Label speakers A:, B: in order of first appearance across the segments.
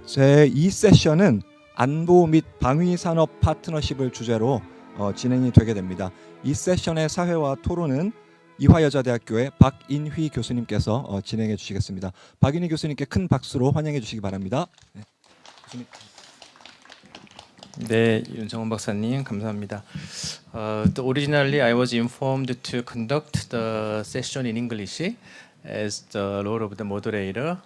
A: 제2세션은 안보 및 방위산업 파트너십을 주제로 진행이 되게 됩니다. 이 세션의 사회와 토론은 이화여자대학교의 박인휘 교수님께서 진행해 주시겠습니다. 박인휘 교수님께 큰 박수로 환영해 주시기 바랍니다. 네, 교수님.
B: 네, 윤정원 박사님 감사합니다. Originally, I was informed to conduct the session in English as the role of the moderator.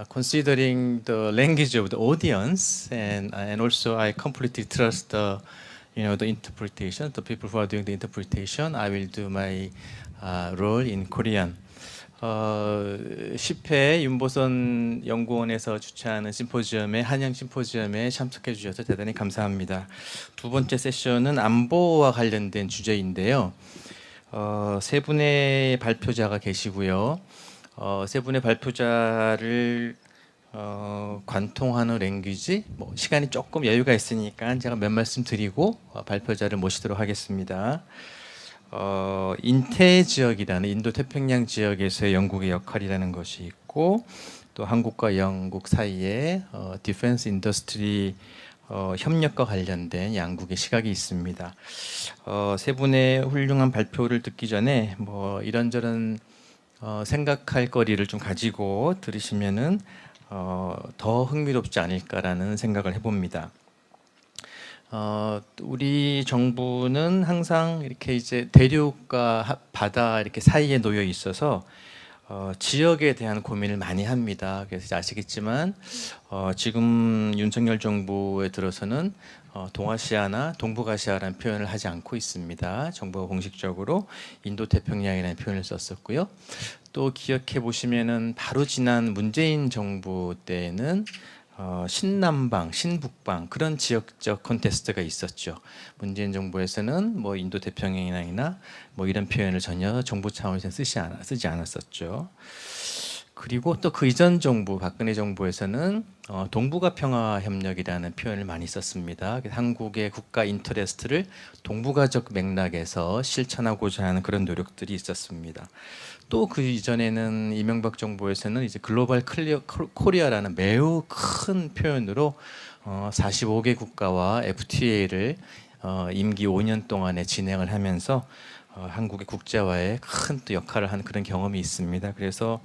B: Considering the language of the audience, and also I completely trust the the interpretation, the people who are doing the interpretation. I will do my role in Korean. 10회 윤보선 연구원에서 주최하는 심포지엄에 한영 심포지엄에 참석해 주셔서 대단히 감사합니다. 두 번째 세션은 안보와 관련된 주제인데요. 세 분의 발표자가 계시고요. 세 분의 발표자를 관통하는 랭귀지, 시간이 조금 여유가 있으니까 제가 몇 말씀 드리고 발표자를 모시도록 하겠습니다. 인태지역이라는 인도-태평양 지역에서의 영국의 역할이라는 것이 있고, 또 한국과 영국 사이에 디펜스 인더스트리 협력과 관련된 양국의 시각이 있습니다. 세 분의 훌륭한 발표를 듣기 전에 이런저런 생각할 거리를 좀 가지고 들으시면은 더 흥미롭지 않을까라는 생각을 해봅니다. 우리 정부는 항상 이렇게 이제 대륙과 바다 이렇게 사이에 놓여 있어서 지역에 대한 고민을 많이 합니다. 그래서 아시겠지만 지금 윤석열 정부에 들어서는 동아시아나 동북아시아라는 표현을 하지 않고 있습니다. 정부가 공식적으로 인도-태평양이라는 표현을 썼었고요. 또 기억해 보시면은 바로 지난 문재인 정부 때는 신남방, 신북방 그런 지역적 콘테스트가 있었죠. 문재인 정부에서는 인도-태평양이나 이런 표현을 전혀 정부 차원에서 쓰지 않았었죠. 그리고 또 그 이전 정부, 박근혜 정부에서는 동북아 평화 협력이라는 표현을 많이 썼습니다. 한국의 국가 인터레스트를 동북아적 맥락에서 실천하고자 하는 그런 노력들이 있었습니다. 또 그 이전에는 이명박 정부에서는 이제 글로벌 코리아라는 매우 큰 표현으로 45개 국가와 FTA를 임기 5년 동안에 진행을 하면서 한국의 국제화에 큰 또 역할을 하는 그런 경험이 있습니다. 그래서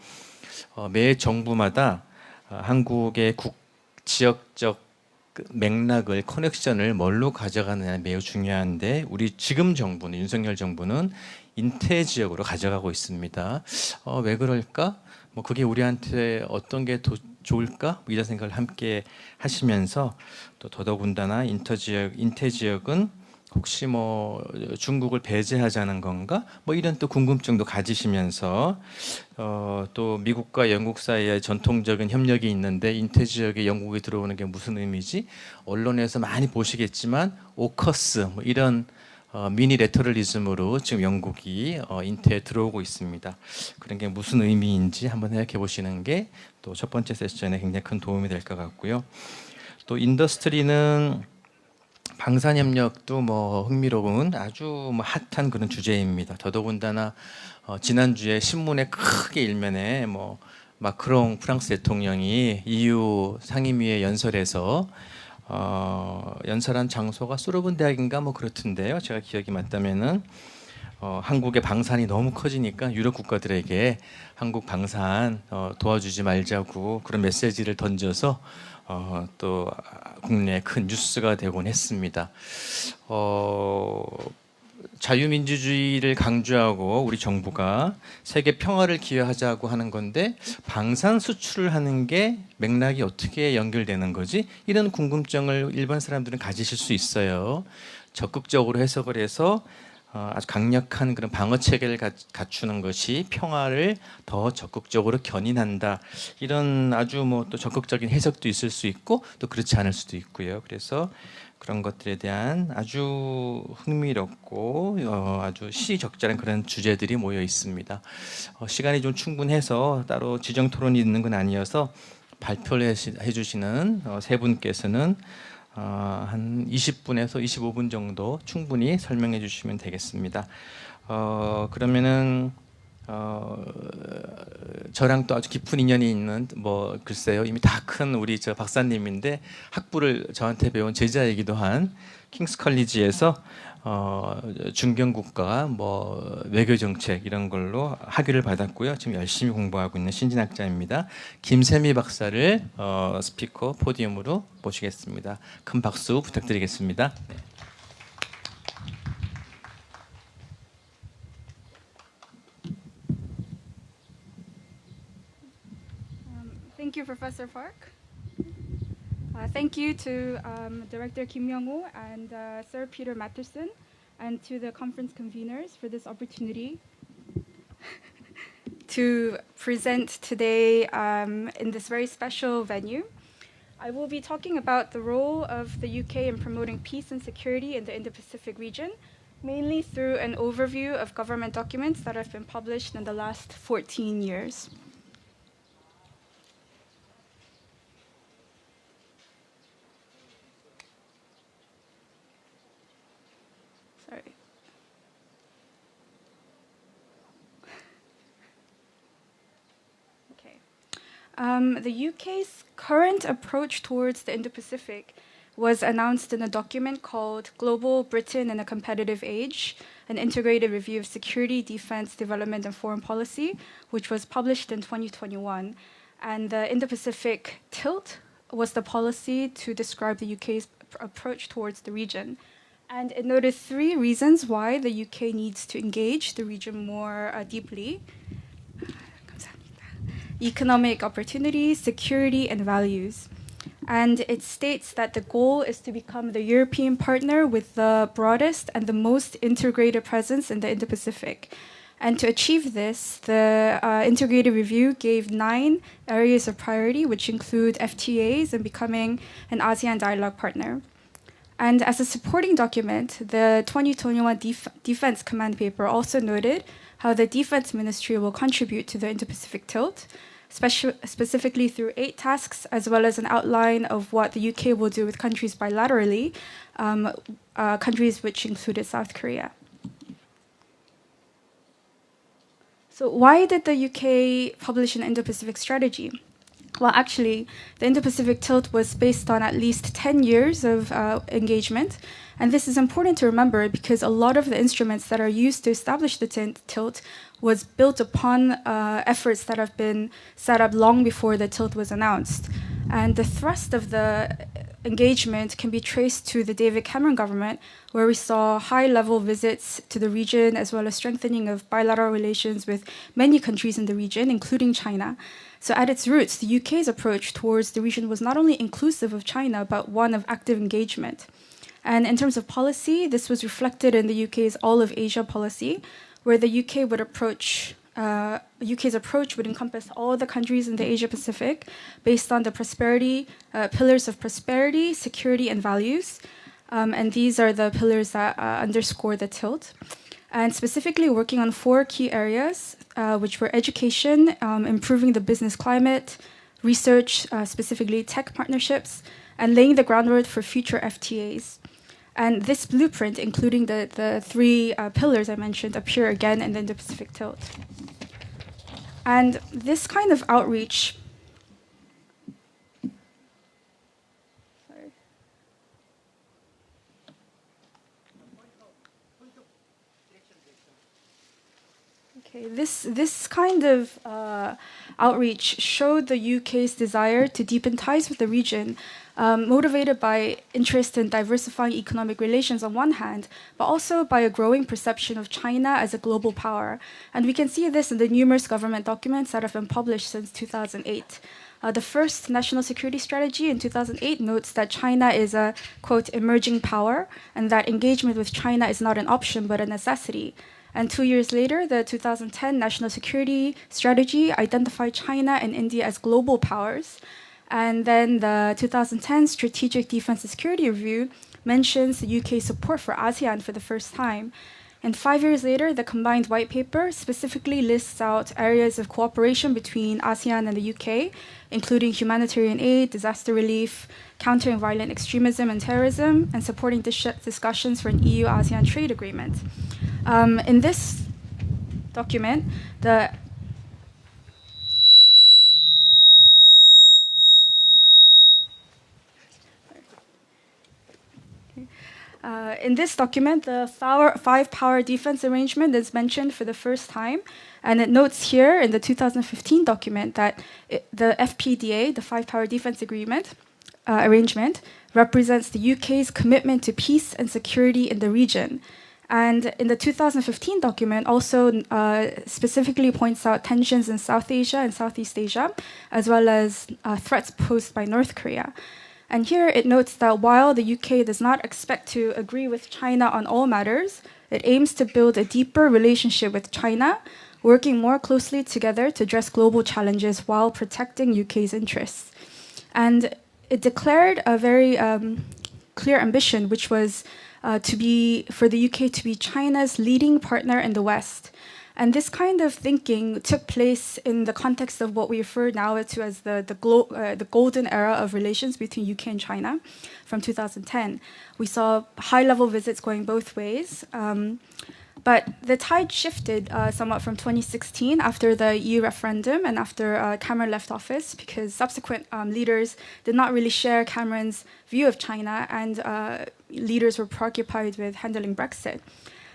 B: 매 정부마다 한국의 지역적 맥락을 커넥션을 뭘로 가져가느냐 매우 중요한데, 우리 지금 정부는 윤석열 정부는 인태 지역으로 가져가고 있습니다. 왜 그럴까? 그게 우리한테 어떤 게 더 좋을까? 이런 생각을 함께 하시면서 또 더더군다나 인태 지역은 혹시 중국을 배제하자는 건가? 이런 또 궁금증도 가지시면서 또 미국과 영국 사이에 전통적인 협력이 있는데 인태 지역에 영국이 들어오는 게 무슨 의미지? 언론에서 많이 보시겠지만 오커스 이런 미니 레터럴리즘으로 지금 영국이 인태에 들어오고 있습니다. 그런 게 무슨 의미인지 한번 생각해 보시는 게 또 첫 번째 세션에 굉장히 큰 도움이 될 것 같고요. 또 인더스트리는 방산협력도 흥미로운 아주 핫한 그런 주제입니다. 더더군다나 지난주에 신문에 크게 일면에 마크롱 프랑스 대통령이 EU 상임위에 연설해서 연설한 장소가 소르본 대학인가 그렇던데요. 제가 기억이 맞다면은 한국의 방산이 너무 커지니까 유럽 국가들에게 한국 방산 도와주지 말자고 그런 메시지를 던져서 또 국내에 큰 뉴스가 되곤 했습니다. 자유민주주의를 강조하고 우리 정부가 세계 평화를 기여하자고 하는 건데 방산 수출을 하는 게 맥락이 어떻게 연결되는 거지? 이런 궁금증을 일반 사람들은 가지실 수 있어요. 적극적으로 해석을 해서 아주 강력한 그런 방어 체계를 갖추는 것이 평화를 더 적극적으로 견인한다. 이런 아주 또 적극적인 해석도 있을 수 있고 또 그렇지 않을 수도 있고요. 그래서 그런 것들에 대한 아주 흥미롭고 아주 시의적절한 그런 주제들이 모여 있습니다. 시간이 좀 충분해서 따로 지정 토론이 있는 건 아니어서 발표를 해주시는 세 분께서는 한 20분에서 25분 정도 충분히 설명해 주시면 되겠습니다. 그러면은 저랑 또 아주 깊은 인연이 있는 뭐 글쎄요 이미 다 큰 우리 저 박사님인데 학부를 저한테 배운 제자이기도 한 킹스칼리지에서 중견국가 뭐 외교 정책 이런 걸로 학위를 받았고요. 지금 열심히 공부하고 있는 신진학자입니다. 김세미 박사를 스피커 포디움으로 모시겠습니다. 큰 박수 부탁드리겠습니다. 네.
C: Thank you, Professor Park. Thank you to Director Kim Young-woo and Sir Peter Matterson, and to the conference conveners for this opportunity to present today in this very special venue. I will be talking about the role of the UK in promoting peace and security in the Indo-Pacific region, mainly through an overview of government documents that have been published in the last 14 years. Sorry. Okay. The UK's current approach towards the Indo-Pacific was announced in a document called Global Britain in a Competitive Age, an integrated review of security, defense, development, and foreign policy, which was published in 2021. And the Indo-Pacific tilt was the policy to describe the UK's approach towards the region. And it noted 3 reasons why the UK needs to engage the region more deeply. Economic opportunities, security, and values. And it states that the goal is to become the European partner with the broadest and the most integrated presence in the Indo-Pacific. And to achieve this, the integrated review gave 9 areas of priority, which include FTAs and becoming an ASEAN dialogue partner. And as a supporting document, the 2021 Defense Command Paper also noted how the Defense Ministry will contribute to the Indo-Pacific tilt, specifically through 8 tasks, as well as an outline of what the UK will do with countries bilaterally, countries which included South Korea. So why did the UK publish an Indo-Pacific strategy? Well, actually, the Indo-Pacific tilt was based on at least 10 years of engagement. And this is important to remember because a lot of the instruments that are used to establish the tilt was built upon efforts that have been set up long before the tilt was announced. And the thrust of the engagement can be traced to the David Cameron government, where we saw high-level visits to the region, as well as strengthening of bilateral relations with many countries in the region, including China. So at its roots, the UK's approach towards the region was not only inclusive of China, but one of active engagement. And in terms of policy, this was reflected in the UK's All of Asia policy, where the UK's approach would encompass all the countries in the Asia-Pacific based on the pillars of prosperity, security, and values. And these are the pillars that underscore the tilt. And specifically working on 4 key areas, which were education, improving the business climate, research, specifically tech partnerships, and laying the groundwork for future FTAs. And this blueprint, including the 3 pillars I mentioned, appear again in the Indo-Pacific tilt. And this kind of outreach This kind of outreach showed the UK's desire to deepen ties with the region, motivated by interest in diversifying economic relations on one hand, but also by a growing perception of China as a global power. And we can see this in the numerous government documents that have been published since 2008. The first national security strategy in 2008 notes that China is a, quote, emerging power, and that engagement with China is not an option but a necessity. And 2 years later, the 2010 National Security Strategy identified China and India as global powers. And then the 2010 Strategic Defense and Security Review mentions the UK's support for ASEAN for the first time. And 5 years later, the combined white paper specifically lists out areas of cooperation between ASEAN and the UK, including humanitarian aid, disaster relief, countering violent extremism and terrorism, and supporting discussions for an EU-ASEAN trade agreement. In this document, the in this document, the five-power defense arrangement is mentioned for the first time, and it notes here in the 2015 document that the FPDA, the five-power defense arrangement, represents the UK's commitment to peace and security in the region. And in the 2015 document also specifically points out tensions in South Asia and Southeast Asia, as well as threats posed by North Korea. And here it notes that while the UK does not expect to agree with China on all matters, it aims to build a deeper relationship with China, working more closely together to address global challenges while protecting UK's interests. And it declared a very clear ambition, which was for the UK to be China's leading partner in the West. And this kind of thinking took place in the context of what we refer now to as the golden era of relations between UK and China from 2010. We saw high-level visits going both ways. But the tide shifted somewhat from 2016 after the EU referendum and after Cameron left office, because subsequent leaders did not really share Cameron's view of China, and leaders were preoccupied with handling Brexit.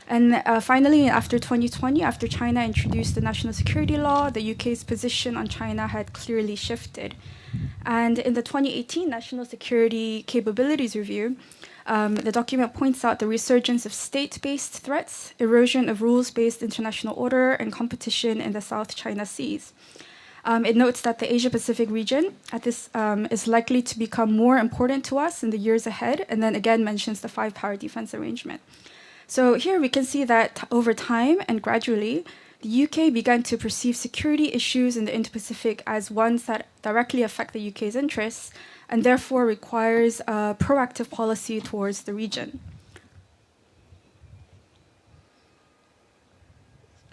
C: And finally, after 2020, after China introduced the national security law, the UK's position on China had clearly shifted. And in the 2018 National Security Capabilities Review, the document points out the resurgence of state-based threats, erosion of rules-based international order, and competition in the South China Seas. It notes that the Asia-Pacific region is likely to become more important to us in the years ahead, and then again mentions the five-power defense arrangement. So here we can see that over time and gradually, the UK began to perceive security issues in the Indo-Pacific as ones that directly affect the UK's interests, and therefore requires a proactive policy towards the region.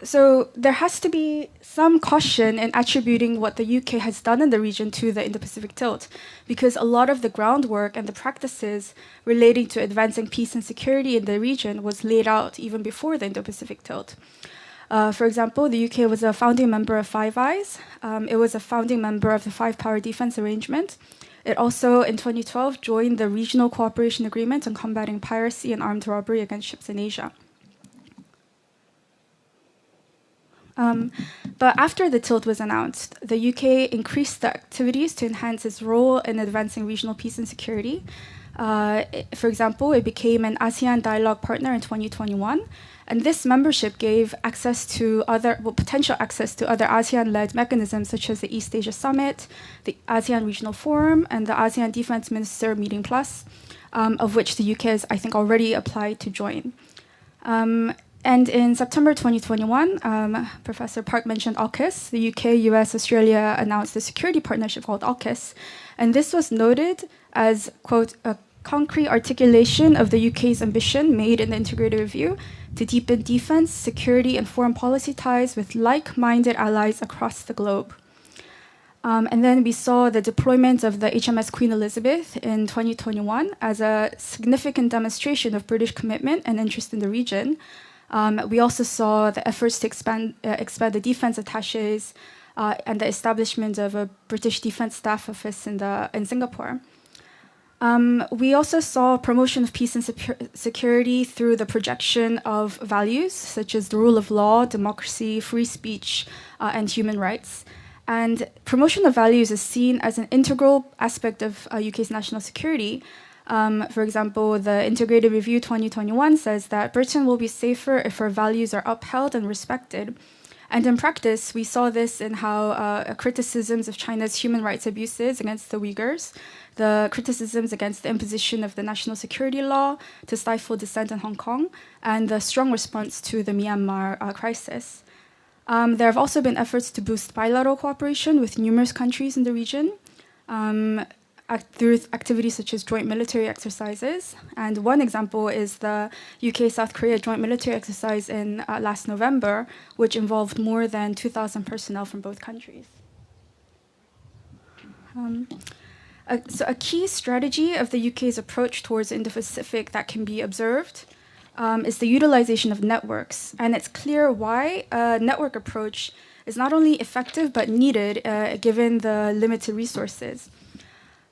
C: So there has to be some caution in attributing what the UK has done in the region to the Indo-Pacific tilt, because a lot of the groundwork and the practices relating to advancing peace and security in the region was laid out even before the Indo-Pacific tilt. For example, the UK was a founding member of Five Eyes. It was a founding member of the Five-Power Defense Arrangement. It also, in 2012, joined the Regional Cooperation Agreement on combating piracy and armed robbery against ships in Asia. But after the tilt was announced, the UK increased the activities to enhance its role in advancing regional peace and security. For example, it became an ASEAN dialogue partner in 2021, and this membership gave potential access to other ASEAN-led mechanisms such as the East Asia Summit, the ASEAN Regional Forum, and the ASEAN Defense Minister Meeting Plus, of which the UK has, I think, already applied to join. And in September 2021, Professor Park mentioned AUKUS. The UK, US, Australia announced a security partnership called AUKUS. And this was noted as, quote, a concrete articulation of the UK's ambition made in the integrated review to deepen defense, security, and foreign policy ties with like-minded allies across the globe. And then we saw the deployment of the HMS Queen Elizabeth in 2021 as a significant demonstration of British commitment and interest in the region. We also saw the efforts to expand the defense attaches and the establishment of a British Defense Staff Office in Singapore. We also saw promotion of peace and security through the projection of values such as the rule of law, democracy, free speech, and human rights. And promotion of values is seen as an integral aspect of UK's national security. For example, the Integrated Review 2021 says that Britain will be safer if our values are upheld and respected. And in practice, we saw this in how criticisms of China's human rights abuses against the Uyghurs, the criticisms against the imposition of the national security law to stifle dissent in Hong Kong, and the strong response to the Myanmar crisis. There have also been efforts to boost bilateral cooperation with numerous countries in the region through activities such as joint military exercises. And one example is the UK-South Korea joint military exercise in last November, which involved more than 2,000 personnel from both countries. So a key strategy of the UK's approach towards Indo-Pacific that can be observed is the utilization of networks. And it's clear why a network approach is not only effective but needed given the limited resources.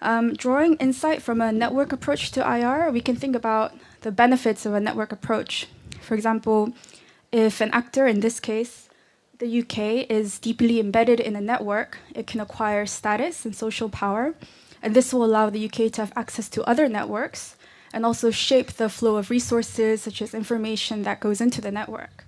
C: Drawing insight from a network approach to IR, we can think about the benefits of a network approach. For example, if an actor, in this case, the UK, is deeply embedded in a network, it can acquire status and social power, and this will allow the UK to have access to other networks and also shape the flow of resources such as information that goes into the network.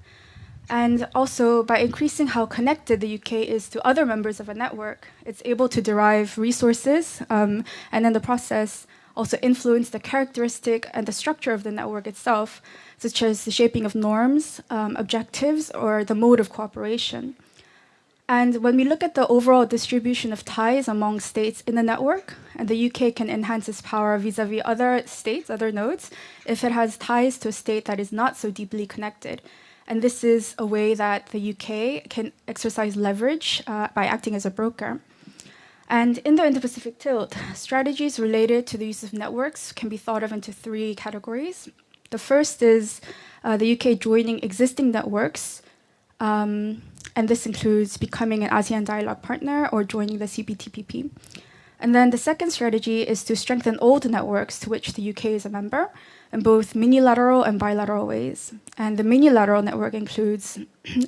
C: And also, by increasing how connected the UK is to other members of a network, it's able to derive resources and in the process also influence the characteristic and the structure of the network itself, such as the shaping of norms, objectives, or the mode of cooperation. And when we look at the overall distribution of ties among states in the network, and the UK can enhance its power vis-a-vis other states, other nodes, if it has ties to a state that is not so deeply connected. And this is a way that the UK can exercise leverage by acting as a broker. And in the Indo-Pacific tilt, strategies related to the use of networks can be thought of into three categories. The first is the UK joining existing networks, and this includes becoming an ASEAN dialogue partner or joining the CPTPP. And then the second strategy is to strengthen old networks to which the UK is a member in both minilateral and bilateral ways. And the minilateral network includes,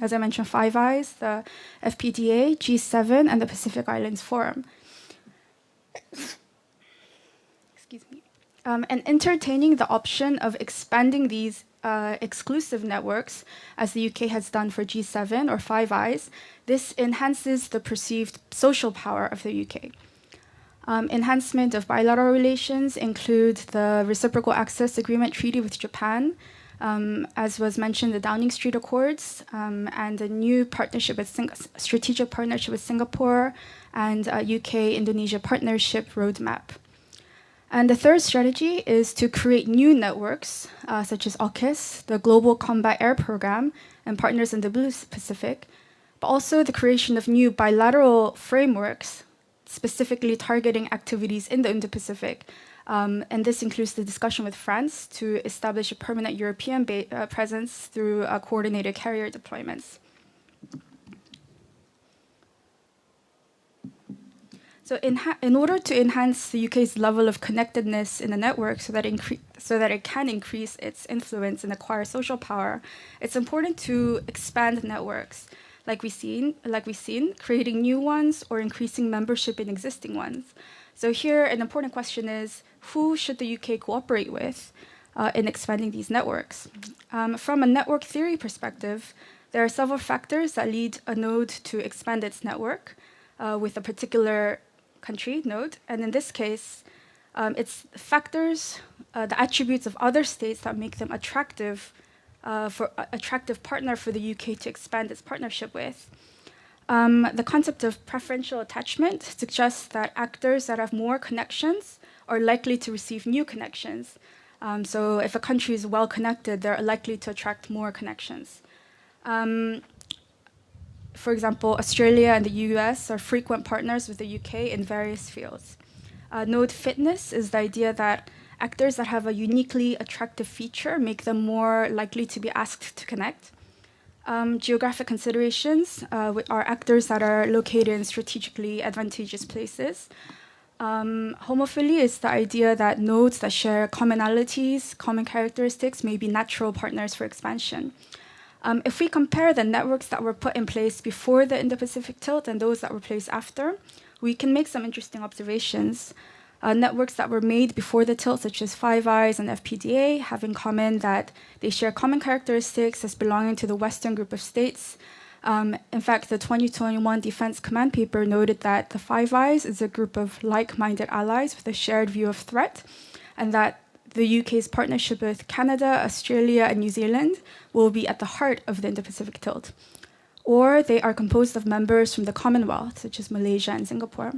C: as I mentioned, Five Eyes, the FPDA, G7, and the Pacific Islands Forum. Excuse me. And entertaining the option of expanding these exclusive networks, as the UK has done for G7 or Five Eyes, this enhances the perceived social power of the UK. Enhancement of bilateral relations include the Reciprocal Access Agreement Treaty with Japan, as was mentioned, the Downing Street Accords, and a new partnership with strategic partnership with Singapore, and UK-Indonesia Partnership Roadmap. And the third strategy is to create new networks, such as AUKUS, the Global Combat Air Program, and Partners in the Blue Pacific, but also the creation of new bilateral frameworks, specifically targeting activities in the Indo-Pacific. And this includes the discussion with France to establish a permanent European presence through coordinated carrier deployments. So in order to enhance the UK's level of connectedness in the network so that it can increase its influence and acquire social power, it's important to expand networks, like we've seen, creating new ones or increasing membership in existing ones. So here, an important question is, who should the UK cooperate with in expanding these networks? From a network theory perspective, there are several factors that lead a node to expand its network with a particular country node. And in this case, it's factors, the attributes of other states that make them attractive partner for the UK to expand its partnership with. The concept of preferential attachment suggests that actors that have more connections are likely to receive new connections. So if a country is well connected, they're likely to attract more connections. For example, Australia and the US are frequent partners with the UK in various fields. Node fitness is the idea that actors that have a uniquely attractive feature make them more likely to be asked to connect. Geographic considerations are actors that are located in strategically advantageous places. Homophily is the idea that nodes that share commonalities, common characteristics may be natural partners for expansion. If we compare the networks that were put in place before the Indo-Pacific tilt and those that were placed after, we can make some interesting observations. Networks that were made before the tilt, such as Five Eyes and FPDA, have in common that they share common characteristics as belonging to the Western group of states. In fact, the 2021 Defense Command Paper noted that the Five Eyes is a group of like-minded allies with a shared view of threat, and that the UK's partnership with Canada, Australia, and New Zealand will be at the heart of the Indo-Pacific tilt. Or they are composed of members from the Commonwealth, such as Malaysia and Singapore.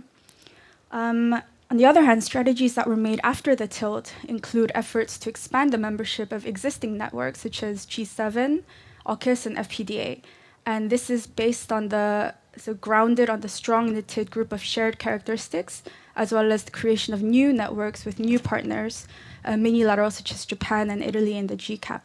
C: On the other hand, strategies that were made after the tilt include efforts to expand the membership of existing networks, such as G7, AUKUS, and FPDA. And this is based on grounded on the strong knitted group of shared characteristics, as well as the creation of new networks with new partners, minilateral such as Japan and Italy in the GCAP.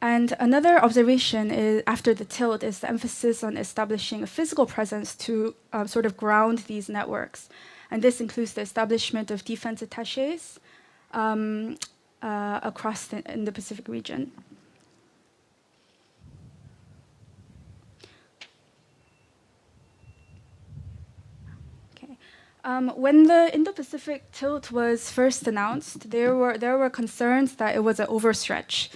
C: And another observation is, after the tilt, is the emphasis on establishing a physical presence to sort of ground these networks. And this includes the establishment of defense attaches across in the Pacific region. Okay. When the Indo-Pacific tilt was first announced, there were concerns that it was an overstretch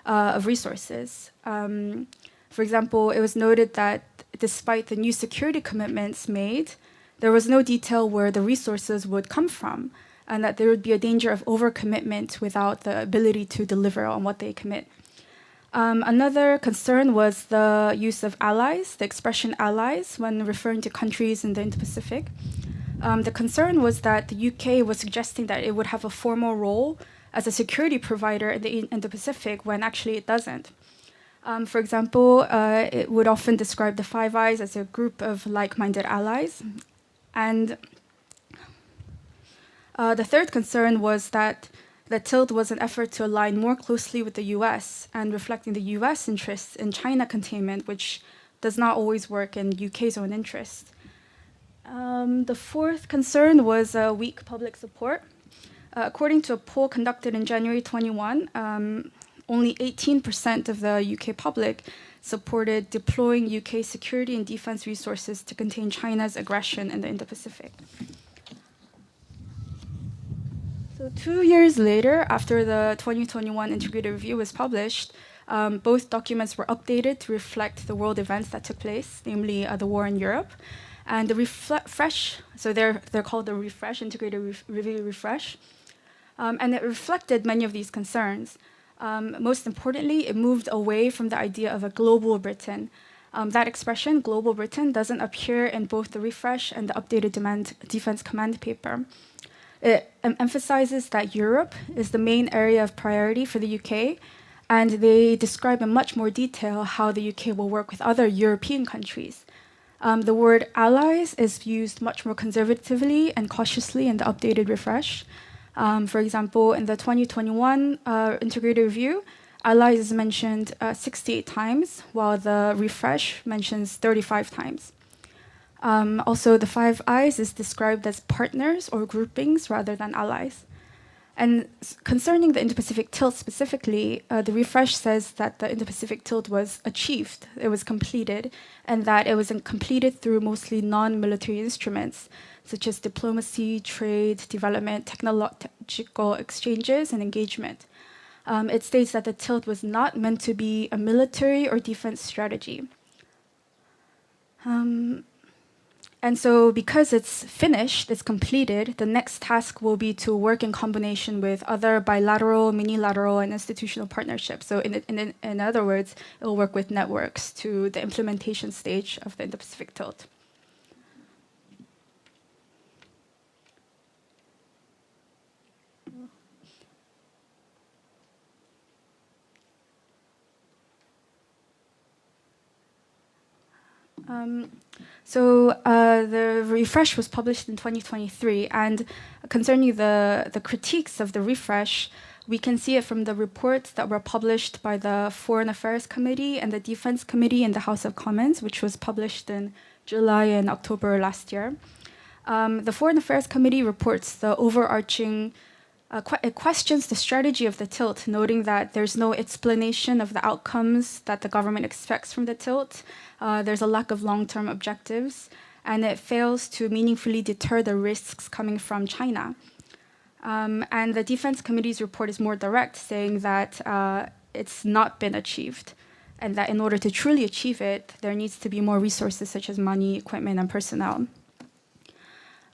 C: of resources. For example, it was noted that despite the new security commitments made, there was no detail where the resources would come from, and that there would be a danger of overcommitment without the ability to deliver on what they commit. Another concern was the use of allies, the expression allies, when referring to countries in the Indo-Pacific. The concern was that the UK was suggesting that it would have a formal role as a security provider in the Indo-Pacific when actually it doesn't. For example, it would often describe the Five Eyes as a group of like-minded allies. And the third concern was that the tilt was an effort to align more closely with the US and reflecting the US interests in China containment, which does not always work in UK's own interest. The fourth concern was weak public support. According to a poll conducted in January 21, only 18% of the UK public supported deploying UK security and defense resources to contain China's aggression in the Indo-Pacific. So 2 years later, after the 2021 Integrated Review was published, both documents were updated to reflect the world events that took place, namely the war in Europe. And the refresh, so they're called the refresh, Integrated Review refresh. And it reflected many of these concerns. Most importantly, it moved away from the idea of a global Britain. That expression, global Britain, doesn't appear in both the refresh and the updated defense command paper. It emphasizes that Europe is the main area of priority for the UK, and they describe in much more detail how the UK will work with other European countries. The word allies is used much more conservatively and cautiously in the updated refresh. For example, in the 2021 Integrated Review, allies is mentioned 68 times, while the refresh mentions 35 times. Also, the Five Eyes is described as partners or groupings rather than allies. And concerning the Indo-Pacific tilt specifically, the refresh says that the Indo-Pacific tilt was achieved, it was completed, and that it was completed through mostly non-military instruments, such as diplomacy, trade, development, technological exchanges, and engagement. It states that the tilt was not meant to be a military or defense strategy. And so because it's finished, it's completed, the next task will be to work in combination with other bilateral, minilateral, and institutional partnerships. So in other words, it will work with networks to the implementation stage of the Indo-Pacific tilt. The refresh was published in 2023, and concerning the critiques of the refresh, we can see it from the reports that were published by the Foreign Affairs Committee and the Defense Committee in the House of Commons, which was published in July and October last year. The Foreign Affairs Committee reports the overarching it questions the strategy of the tilt, noting that there's no explanation of the outcomes that the government expects from the tilt. There's a lack of long-term objectives, and it fails to meaningfully deter the risks coming from China. And the Defense Committee's report is more direct, saying that it's not been achieved, and that in order to truly achieve it, there needs to be more resources such as money, equipment, and personnel.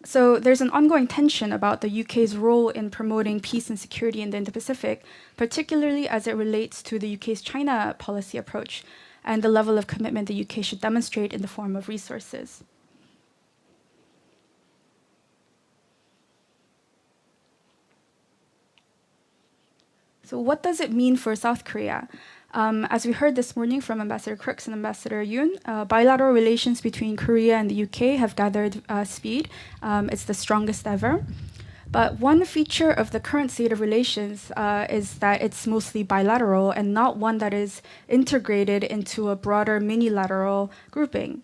C: So there's an ongoing tension about the UK's role in promoting peace and security in the Indo-Pacific, particularly as it relates to the UK's China policy approach and the level of commitment the UK should demonstrate in the form of resources. So what does it mean for South Korea? As we heard this morning from Ambassador Crooks and Ambassador Yoon, bilateral relations between Korea and the UK have gathered speed. It's the strongest ever. But one feature of the current state of relations is that it's mostly bilateral and not one that is integrated into a broader minilateral grouping.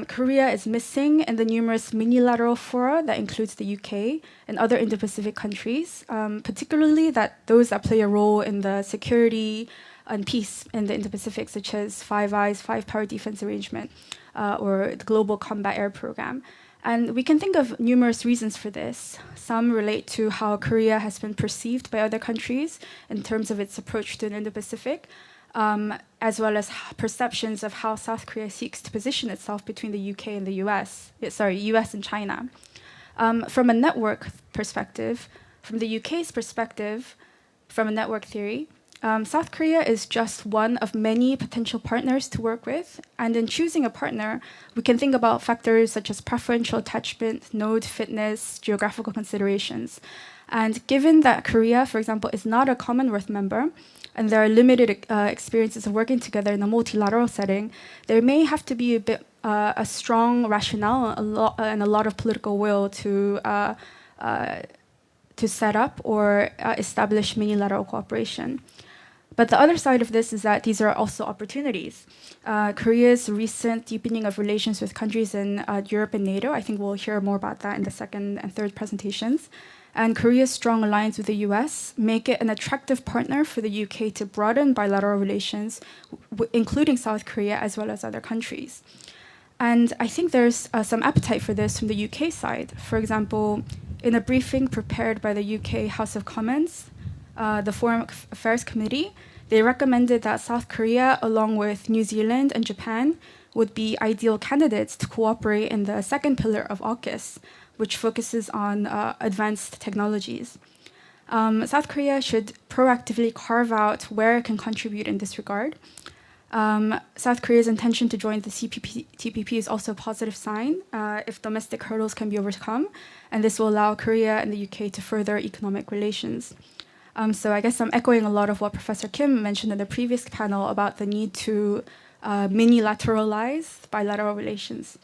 C: Korea is missing in the numerous minilateral fora that includes the UK and other Indo-Pacific countries, particularly those that play a role in the security and peace in the Indo-Pacific, such as Five Eyes, Five Power Defense Arrangement, or the Global Combat Air Program. And we can think of numerous reasons for this. Some relate to how Korea has been perceived by other countries in terms of its approach to the Indo-Pacific, as well as perceptions of how South Korea seeks to position itself between the UK and the US and China. From a network perspective, from the UK's perspective, from a network theory, South Korea is just one of many potential partners to work with, and in choosing a partner, we can think about factors such as preferential attachment, node fitness, geographical considerations. And given that Korea, for example, is not a Commonwealth member, and there are limited experiences of working together in a multilateral setting, there may have to be a strong rationale and a lot of political will to set up or establish minilateral cooperation. But the other side of this is that these are also opportunities. Korea's recent deepening of relations with countries in Europe and NATO, I think we'll hear more about that in the second and third presentations, and Korea's strong alliance with the US make it an attractive partner for the UK to broaden bilateral relations, including South Korea as well as other countries. And I think there's some appetite for this from the UK side. For example, in a briefing prepared by the UK House of Commons, the Foreign Affairs Committee, they recommended that South Korea, along with New Zealand and Japan, would be ideal candidates to cooperate in the second pillar of AUKUS, which focuses on advanced technologies. South Korea should proactively carve out where it can contribute in this regard. South Korea's intention to join the TPP is also a positive sign if domestic hurdles can be overcome, and this will allow Korea and the UK to further economic relations. So I guess I'm echoing a lot of what Professor Kim mentioned in the previous panel about the need to minilateralize bilateral relations.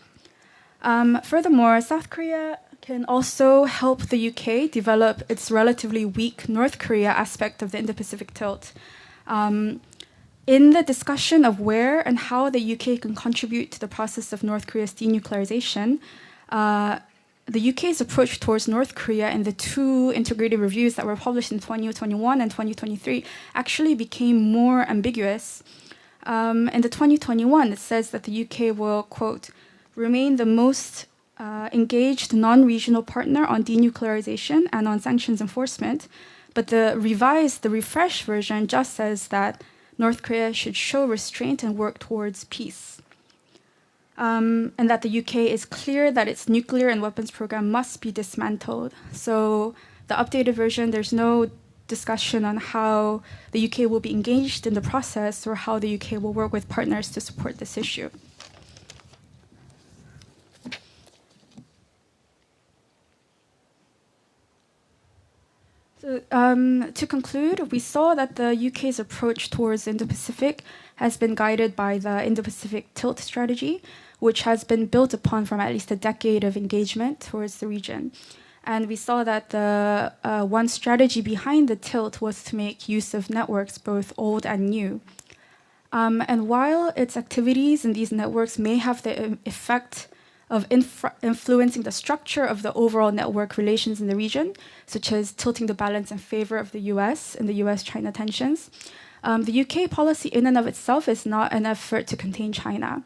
C: Furthermore, South Korea can also help the UK develop its relatively weak North Korea aspect of the Indo-Pacific tilt. In the discussion of where and how the UK can contribute to the process of North Korea's denuclearization, the UK's approach towards North Korea in the two integrated reviews that were published in 2021 and 2023 actually became more ambiguous. In the 2021, it says that the UK will, quote, remain the most engaged non-regional partner on denuclearization and on sanctions enforcement, but the refreshed version just says that North Korea should show restraint and work towards peace. And that the UK is clear that its nuclear and weapons program must be dismantled. So the updated version, there's no discussion on how the UK will be engaged in the process or how the UK will work with partners to support this issue. So, to conclude, we saw that the UK's approach towards the Indo-Pacific has been guided by the Indo-Pacific tilt strategy, which has been built upon from at least a decade of engagement towards the region. And we saw that the one strategy behind the tilt was to make use of networks, both old and new. And while its activities in these networks may have the effect of influencing the structure of the overall network relations in the region, such as tilting the balance in favor of the US and the US-China tensions, the UK policy in and of itself is not an effort to contain China.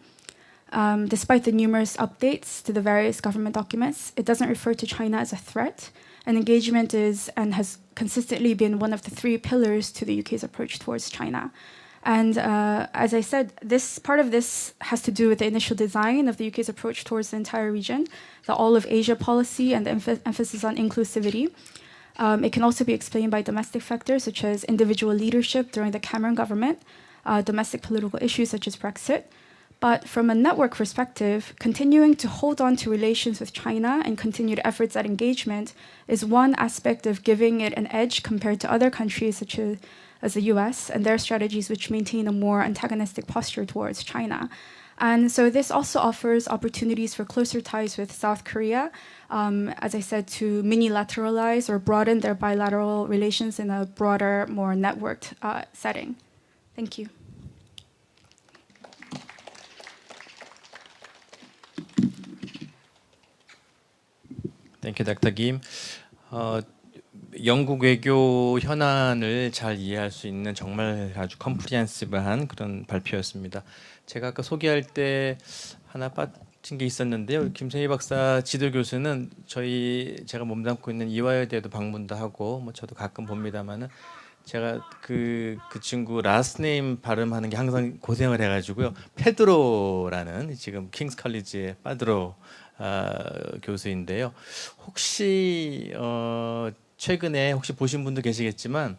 C: Despite the numerous updates to the various government documents, it doesn't refer to China as a threat, and engagement is and has consistently been one of the three pillars to the UK's approach towards China. And as I said, this part of this has to do with the initial design of the UK's approach towards the entire region, the all of Asia policy and the emphasis on inclusivity. It can also be explained by domestic factors such as individual leadership during the Cameron government, domestic political issues such as Brexit. But from a network perspective, continuing to hold on to relations with China and continued efforts at engagement is one aspect of giving it an edge compared to other countries such as the US and their strategies which maintain a more antagonistic posture towards China. And so this also offers opportunities for closer ties with South Korea, as I said, to minilateralize or broaden their bilateral relations in a broader, more networked setting. Thank you.
B: Thank you, Dr. Kim. 영국 외교 현안을 잘 이해할 수 있는 정말 아주 컴프리hen시브한 그런 발표였습니다. 제가 아까 소개할 때 하나 빠진 게 있었는데요. 김성희 박사 지도 교수는 제가 몸담고 있는 이화여대도 방문도 하고 뭐 저도 가끔 봅니다만은 제가 그 친구 라스트 네임 발음하는 게 항상 고생을 해가지고요. 페드로라는 지금 킹스칼리지의 파드로 교수인데요. 혹시 최근에 혹시 보신 분도 계시겠지만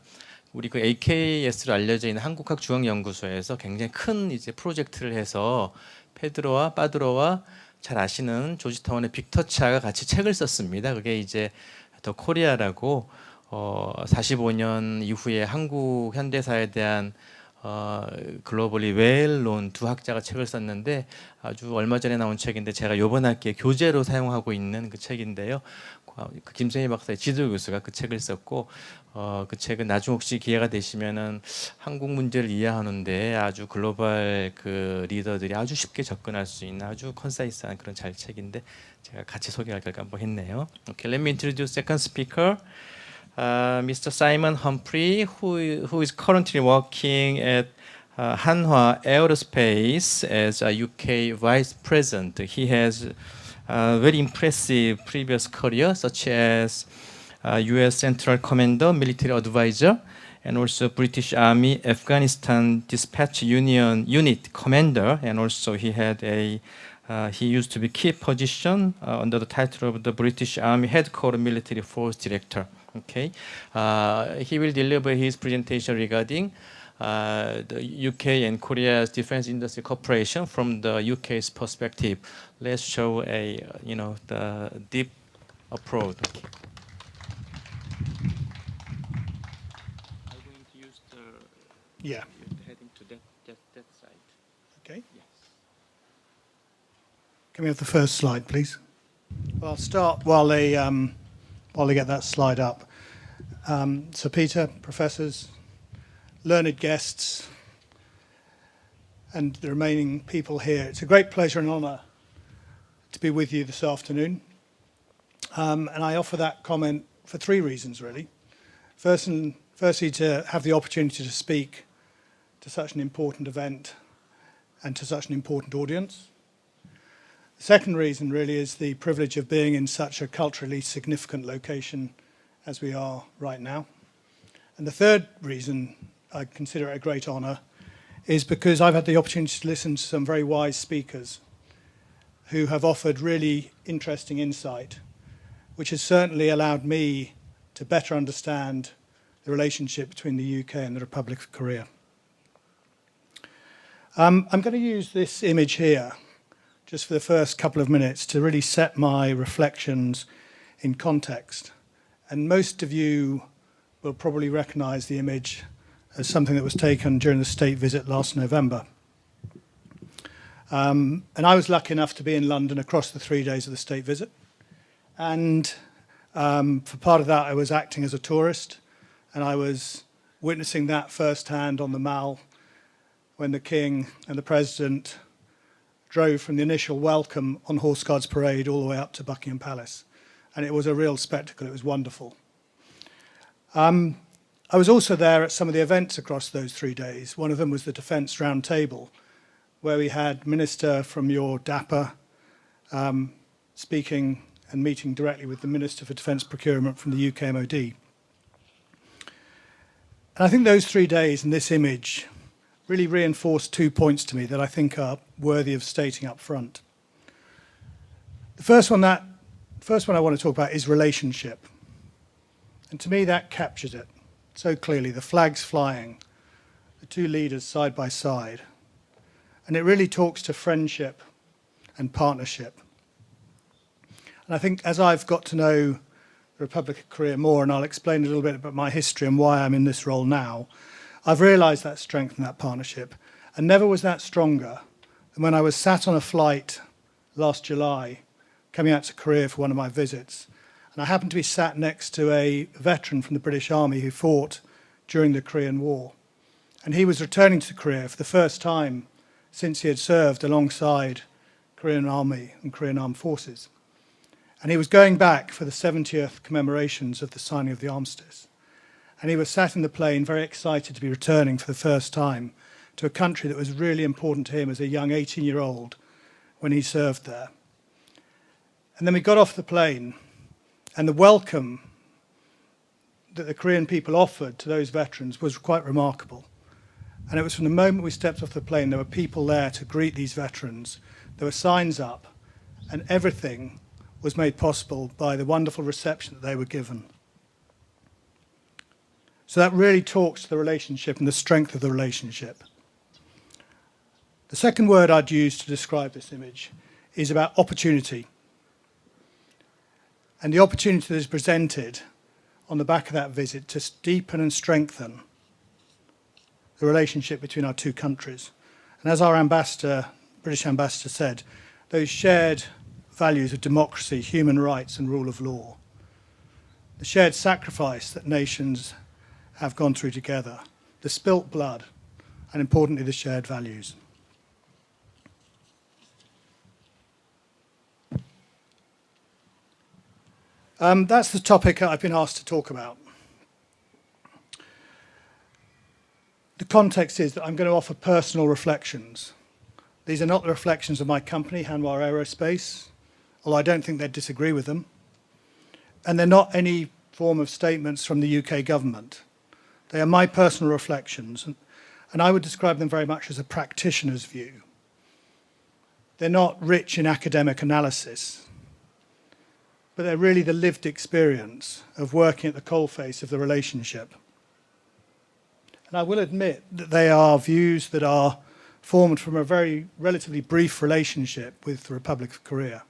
B: 우리 그 AKS로 알려져 있는 한국학중앙연구소에서 굉장히 큰 이제 프로젝트를 해서 페드로와 파드로와 잘 아시는 조지타운의 빅터치아가 같이 책을 썼습니다. 그게 이제 더 코리아라고 45년 이후에 한국 현대사에 대한 글로벌리 웰론 두 학자가 책을 썼는데 아주 얼마 전에 나온 책인데 제가 이번 학기에 교재로 사용하고 있는 그 책인데요. 그 김성희 박사의 지도 교수가 그 책을 썼고 그 책은 나중 혹시 기회가 되시면은 한국 문제를 이해하는데 아주 글로벌 그 리더들이 아주 쉽게 접근할 수 있는 아주 컨사이스한 그런 잘 책인데 제가 같이 소개할 걸 깜빡했네요. Okay, let me introduce second speaker. Mr. Simon Humphrey, who is currently working at Hanwha Aerospace as a UK Vice President. He has a very impressive previous career, such as US Central Commander, Military Advisor, and also British Army Afghanistan Dispatch Unit Commander, and also he used to be key position under the title of the British Army Headquarters Military Force Director. Okay, he will deliver his presentation regarding the UK and Korea's defense industry cooperation from the UK's perspective. Let's show the deep approach. Okay. I'm going to use the heading to that side.
D: Okay.
B: Yes.
D: Can we have the first slide, please? Well, I'll start while they get that slide up. Sir Peter, professors, learned guests, and the remaining people here. It's a great pleasure and honour to be with you this afternoon. And I offer that comment for three reasons, really. Firstly, to have the opportunity to speak to such an important event and to such an important audience. The second reason, really, is the privilege of being in such a culturally significant location as we are right now. And the third reason I consider it a great honour is because I've had the opportunity to listen to some very wise speakers who have offered really interesting insight, which has certainly allowed me to better understand the relationship between the UK and the Republic of Korea. I'm going to use this image here just for the first couple of minutes to really set my reflections in context. And most of you will probably recognise the image as something that was taken during the state visit last November. And I was lucky enough to be in London across the 3 days of the state visit. And for part of that, I was acting as a tourist, and I was witnessing that firsthand on the Mall when the King and the President drove from the initial welcome on Horse Guards Parade all the way up to Buckingham Palace. And it was a real spectacle. It was wonderful. I was also there at some of the events across those 3 days. One of them was the Defence Roundtable, where we had Minister from your DAPA speaking and meeting directly with the Minister for Defence Procurement from the UK MOD. And I think those 3 days and this image really reinforced 2 points to me that I think are worthy of stating up front. The first one I want to talk about is relationship. And to me, that captures it so clearly. The flags flying, the two leaders side by side. And it really talks to friendship and partnership. And I think as I've got to know the Republic of Korea more, and I'll explain a little bit about my history and why I'm in this role now, I've realised that strength in that partnership. And never was that stronger than when I was sat on a flight last July, coming out to Korea for one of my visits. And I happened to be sat next to a veteran from the British Army who fought during the Korean War. And he was returning to Korea for the first time since he had served alongside Korean Army and Korean Armed Forces. And he was going back for the 70th commemorations of the signing of the armistice. And he was sat in the plane very excited to be returning for the first time to a country that was really important to him as a young 18-year-old when he served there. And then we got off the plane, and the welcome that the Korean people offered to those veterans was quite remarkable. And it was from the moment we stepped off the plane, there were people there to greet these veterans. There were signs up, and everything was made possible by the wonderful reception that they were given. So that really talks to the relationship and the strength of the relationship. The second word I'd use to describe this image is about opportunity. And the opportunity that is presented on the back of that visit to deepen and strengthen the relationship between our two countries. And as our ambassador, British ambassador said, those shared values of democracy, human rights and rule of law, the shared sacrifice that nations have gone through together, the spilt blood, and importantly, the shared values. That's the topic I've been asked to talk about. The context is that I'm going to offer personal reflections. These are not the reflections of my company, Hanwha Aerospace, although I don't think they'd disagree with them. And they're not any form of statements from the UK government. They are my personal reflections, and I would describe them very much as a practitioner's view. They're not rich in academic analysis, but they're really the lived experience of working at the coalface of the relationship. And I will admit that they are views that are formed from a very relatively brief relationship with the Republic of Korea.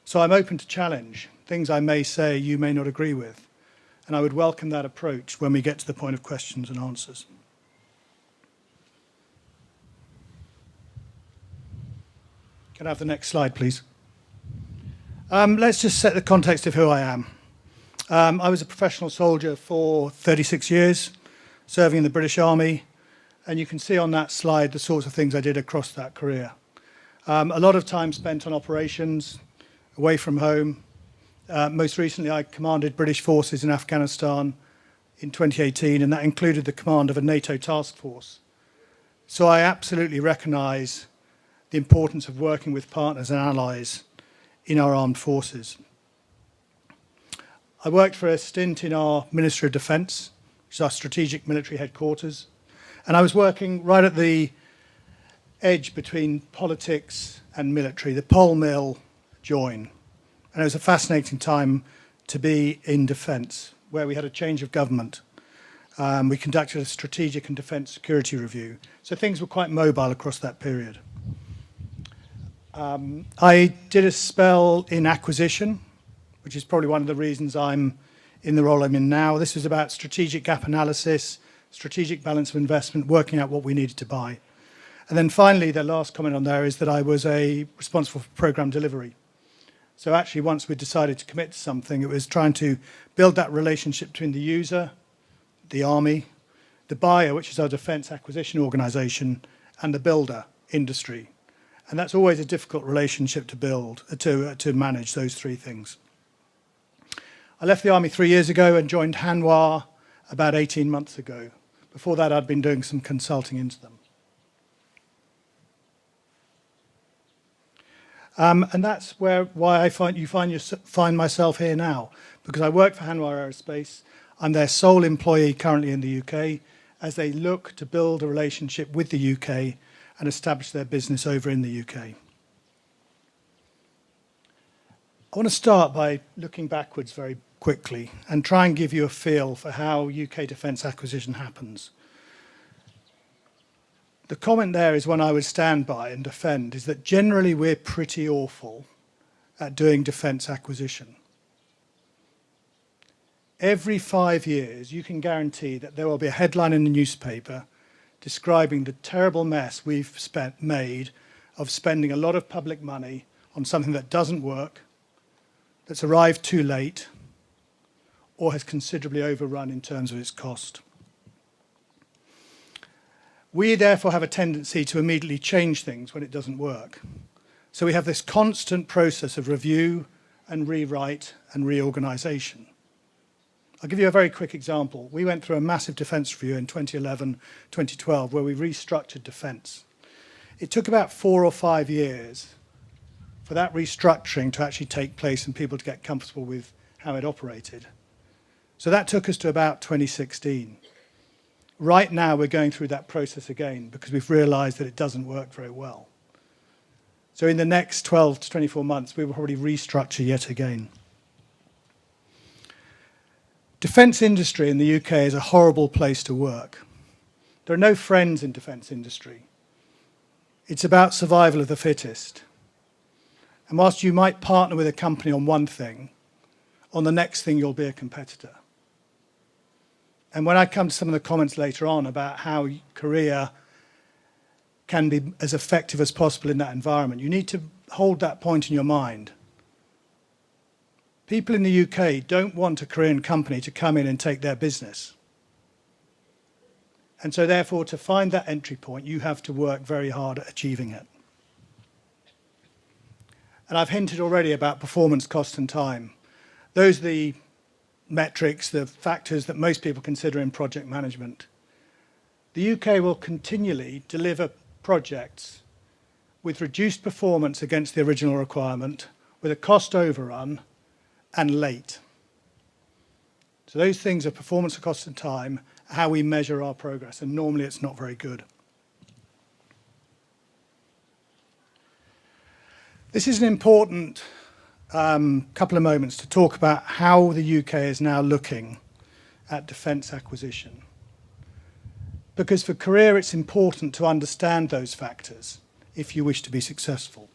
D: So I'm open to challenge. Things I may say you may not agree with. And I would welcome that approach when we get to the point of questions and answers. Can I have the next slide, please? Let's just set the context of who I am. I was a professional soldier for 36 years, serving in the British Army, and you can see on that slide the sorts of things I did across that career. A lot of time spent on operations, away from home. Most recently, I commanded British forces in Afghanistan in 2018, and that included the command of a NATO task force. So I absolutely recognise the importance of working with partners and allies in our armed forces. I worked for a stint in our Ministry of Defence, which is our strategic military headquarters, and I was working right at the edge between politics and military, the pole mill join. And it was a fascinating time to be in defence, where we had a change of government. We conducted a strategic and defence security review. So things were quite mobile across that period. I did a spell in acquisition, which is probably one of the reasons I'm in the role I'm in now. This was about strategic gap analysis, strategic balance of investment, working out what we needed to buy. And then finally, the last comment on there is that I was responsible for programme delivery. So actually, once we decided to commit to something, it was trying to build that relationship between the user, the army, the buyer, which is our defence acquisition organisation, and the builder, industry. And that's always a difficult relationship to build, to manage those three things. I left the army 3 years ago and joined Hanwha about 18 months ago. Before that, I'd been doing some consulting into them. And that's why I find myself here now, because I work for Hanwha Aerospace. I'm their sole employee currently in the UK, as they look to build a relationship with the UK and establish their business over in the UK. I want to start by looking backwards very quickly and try and give you a feel for how UK defence acquisition happens. The comment there is one I would stand by and defend, is that generally we're pretty awful at doing defence acquisition. Every 5 years, you can guarantee that there will be a headline in the newspaper describing the terrible mess we've made of spending a lot of public money on something that doesn't work, that's arrived too late, or has considerably overrun in terms of its cost. We therefore have a tendency to immediately change things when it doesn't work. So we have this constant process of review and rewrite and reorganisation. I'll give you a very quick example. We went through a massive defence review in 2011, 2012, where we restructured defence. It took about 4 or 5 years for that restructuring to actually take place and people to get comfortable with how it operated. So that took us to about 2016. Right now, we're going through that process again because we've realised that it doesn't work very well. So in the next 12 to 24 months, we will probably restructure yet again. Defence industry in the UK is a horrible place to work. There are no friends in defence industry. It's about survival of the fittest. And whilst you might partner with a company on one thing, on the next thing you'll be a competitor. And when I come to some of the comments later on about how Korea can be as effective as possible in that environment, you need to hold that point in your mind. People in the UK don't want a Korean company to come in and take their business. And so therefore, to find that entry point, you have to work very hard at achieving it. And I've hinted already about performance, cost, and time. Those are the metrics, the factors that most people consider in project management. The UK will continually deliver projects with reduced performance against the original requirement, with a cost overrun, and late. So those things are performance, cost, and time, how we measure our progress, and normally it's not very good. This is an important couple of moments to talk about how the UK is now looking at defence acquisition. Because for Korea, it's important to understand those factors if you wish to be successful.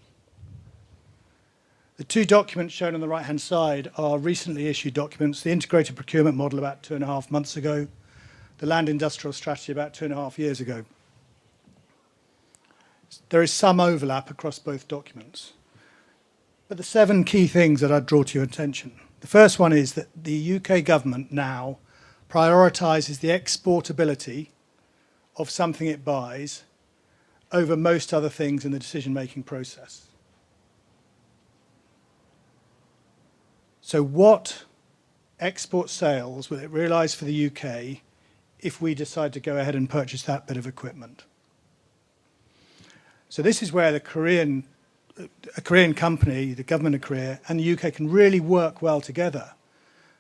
D: The two documents shown on the right-hand side are recently issued documents, the Integrated Procurement Model about 2.5 months ago, the Land Industrial Strategy about 2.5 years ago. There is some overlap across both documents. But the 7 key things that I'd draw to your attention. The first one is that the UK government now prioritises the exportability of something it buys over most other things in the decision-making process. So what export sales will it realise for the UK if we decide to go ahead and purchase that bit of equipment? So this is where a Korean company, the government of Korea, and the UK can really work well together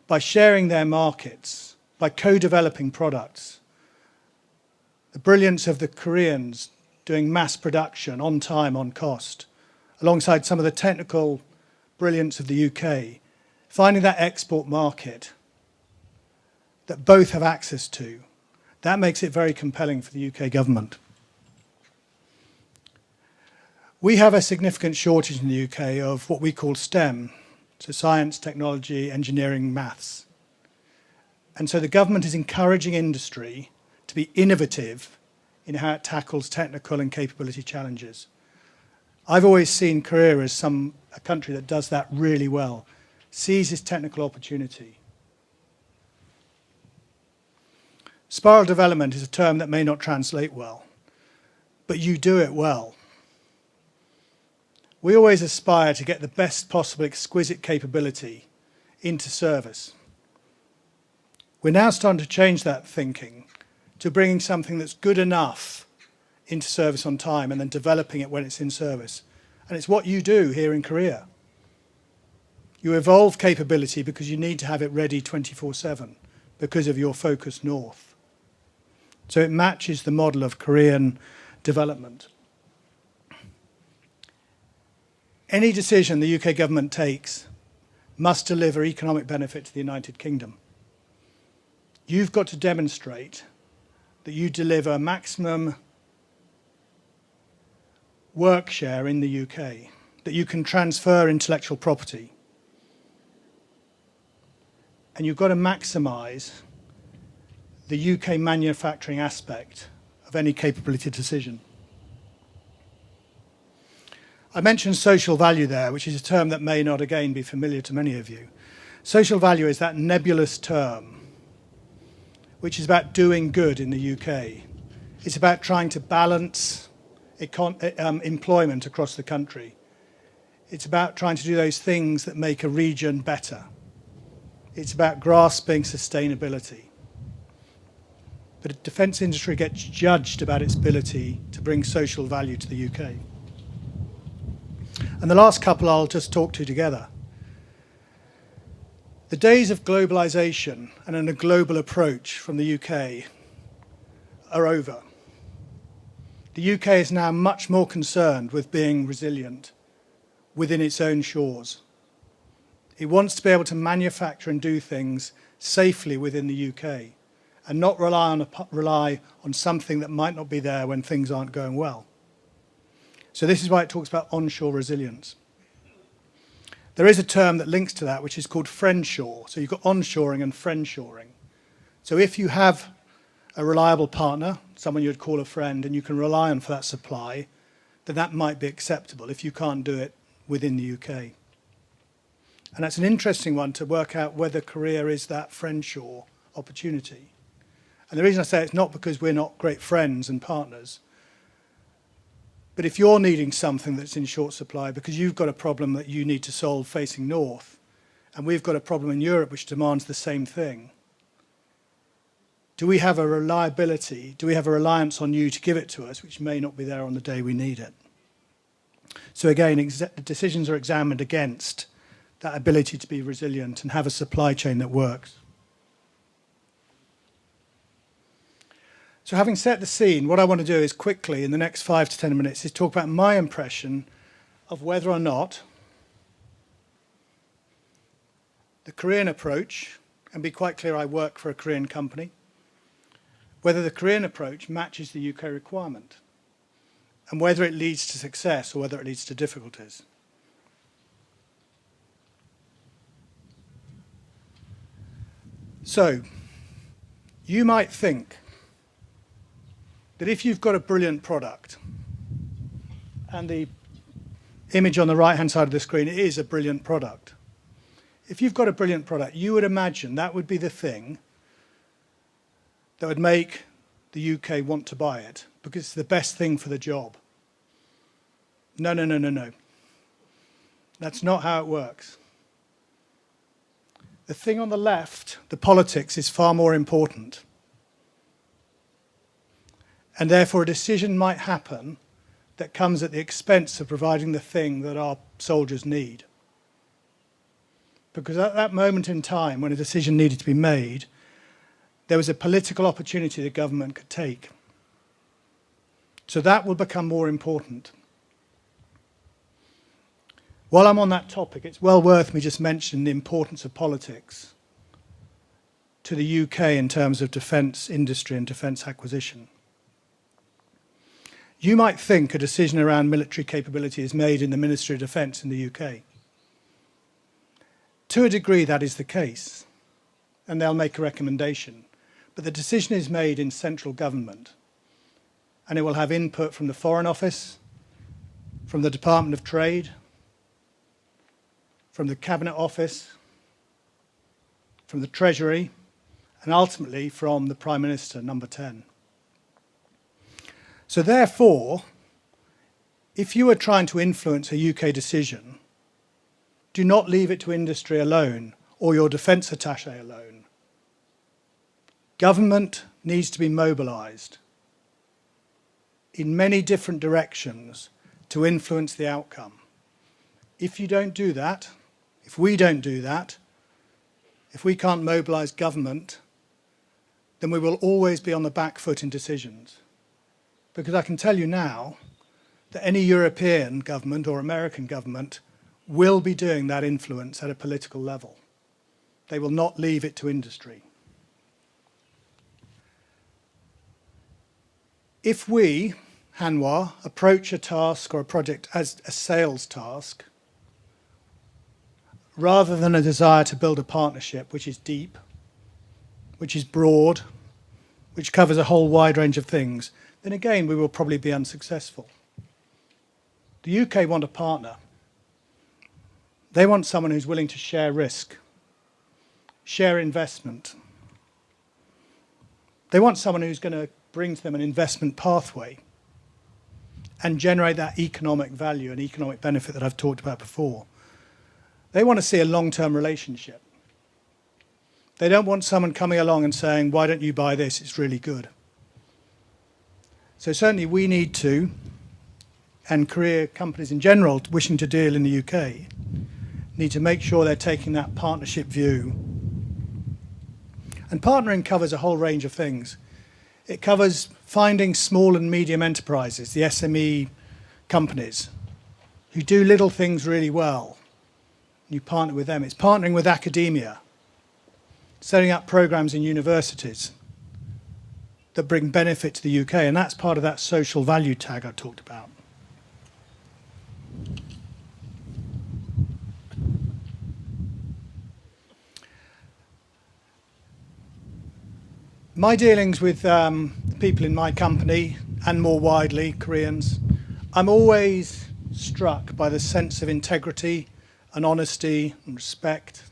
D: by sharing their markets, by co-developing products. The brilliance of the Koreans doing mass production on time, on cost, alongside some of the technical brilliance of the UK, finding that export market that both have access to, that makes it very compelling for the UK government. We have a significant shortage in the UK of what we call STEM, so science, technology, engineering, maths. And so the government is encouraging industry to be innovative in how it tackles technical and capability challenges. I've always seen Korea as a country that does that really well, seizes technical opportunity. Spiral development is a term that may not translate well, but you do it well. We always aspire to get the best possible exquisite capability into service. We're now starting to change that thinking to bringing something that's good enough into service on time and then developing it when it's in service. And it's what you do here in Korea. You evolve capability because you need to have it ready 24/7 because of your focus north. So it matches the model of Korean development. Any decision the UK government takes must deliver economic benefit to the United Kingdom. You've got to demonstrate that you deliver maximum work share in the UK, that you can transfer intellectual property. And you've got to maximise the UK manufacturing aspect of any capability decision. I mentioned social value there, which is a term that may not again be familiar to many of you. Social value is that nebulous term which is about doing good in the UK. It's about trying to balance employment across the country. It's about trying to do those things that make a region better. It's about grasping sustainability. But the defence industry gets judged about its ability to bring social value to the UK. And the last couple I'll just talk to together. The days of globalisation and a global approach from the UK are over. The UK is now much more concerned with being resilient within its own shores. It wants to be able to manufacture and do things safely within the UK and not rely on something that might not be there when things aren't going well. So this is why it talks about onshore resilience. There is a term that links to that, which is called friendshore. So you've got onshoring and friendshoring. So if you have a reliable partner, someone you'd call a friend, and you can rely on for that supply, then that might be acceptable if you can't do it within the UK. And that's an interesting one to work out whether Korea is that friendshore opportunity. And the reason I say it's not because we're not great friends and partners, but if you're needing something that's in short supply because you've got a problem that you need to solve facing north, and we've got a problem in Europe which demands the same thing, do we have a reliability, do we have a reliance on you to give it to us, which may not be there on the day we need it? So again, decisions are examined against that ability to be resilient and have a supply chain that works. So having set the scene, what I want to do is quickly, in the next 5 to 10 minutes, is talk about my impression of whether or not the Korean approach, and be quite clear, I work for a Korean company, whether the Korean approach matches the UK requirement, and whether it leads to success or whether it leads to difficulties. So, you might think that if you've got a brilliant product, and the image on the right-hand side of the screen is a brilliant product, if you've got a brilliant product, you would imagine that would be the thing that would make the UK want to buy it, because it's the best thing for the job. No, no, no, no, no. That's not how it works. The thing on the left, the politics, is far more important. And therefore a decision might happen that comes at the expense of providing the thing that our soldiers need. Because at that moment in time when a decision needed to be made, there was a political opportunity the government could take. So that will become more important. While I'm on that topic, it's well worth me just mentioning the importance of politics to the UK in terms of defence industry and defence acquisition. You might think a decision around military capability is made in the Ministry of Defence in the UK. To a degree, that is the case, and they'll make a recommendation. But the decision is made in central government, and it will have input from the Foreign Office, from the Department of Trade, from the Cabinet Office, from the Treasury, and ultimately from the Prime Minister, number 10. So therefore, if you are trying to influence a UK decision, do not leave it to industry alone or your defence attaché alone. Government needs to be mobilised in many different directions to influence the outcome. If you don't do that, if we don't do that, if we can't mobilise government, then we will always be on the back foot in decisions. Because I can tell you now that any European government or American government will be doing that influence at a political level. They will not leave it to industry. If we, Hanwha, approach a task or a project as a sales task, rather than a desire to build a partnership which is deep, which is broad, which covers a whole wide range of things, then again we will probably be unsuccessful. The UK want a partner. They want someone who's willing to share risk, share investment. They want someone who's going to bring to them an investment pathway and generate that economic value and economic benefit that I've talked about before. They want to see a long-term relationship. They don't want someone coming along and saying, why don't you buy this, it's really good. So certainly we need to, and career companies in general wishing to deal in the UK, need to make sure they're taking that partnership view. And partnering covers a whole range of things. It covers finding small and medium enterprises, the SME companies, who do little things really well. You partner with them. It's partnering with academia, setting up programs in universities that bring benefit to the UK, and that's part of that social value tag I talked about. My dealings with people in my company, and more widely, Koreans, I'm always struck by the sense of integrity and honesty and respect,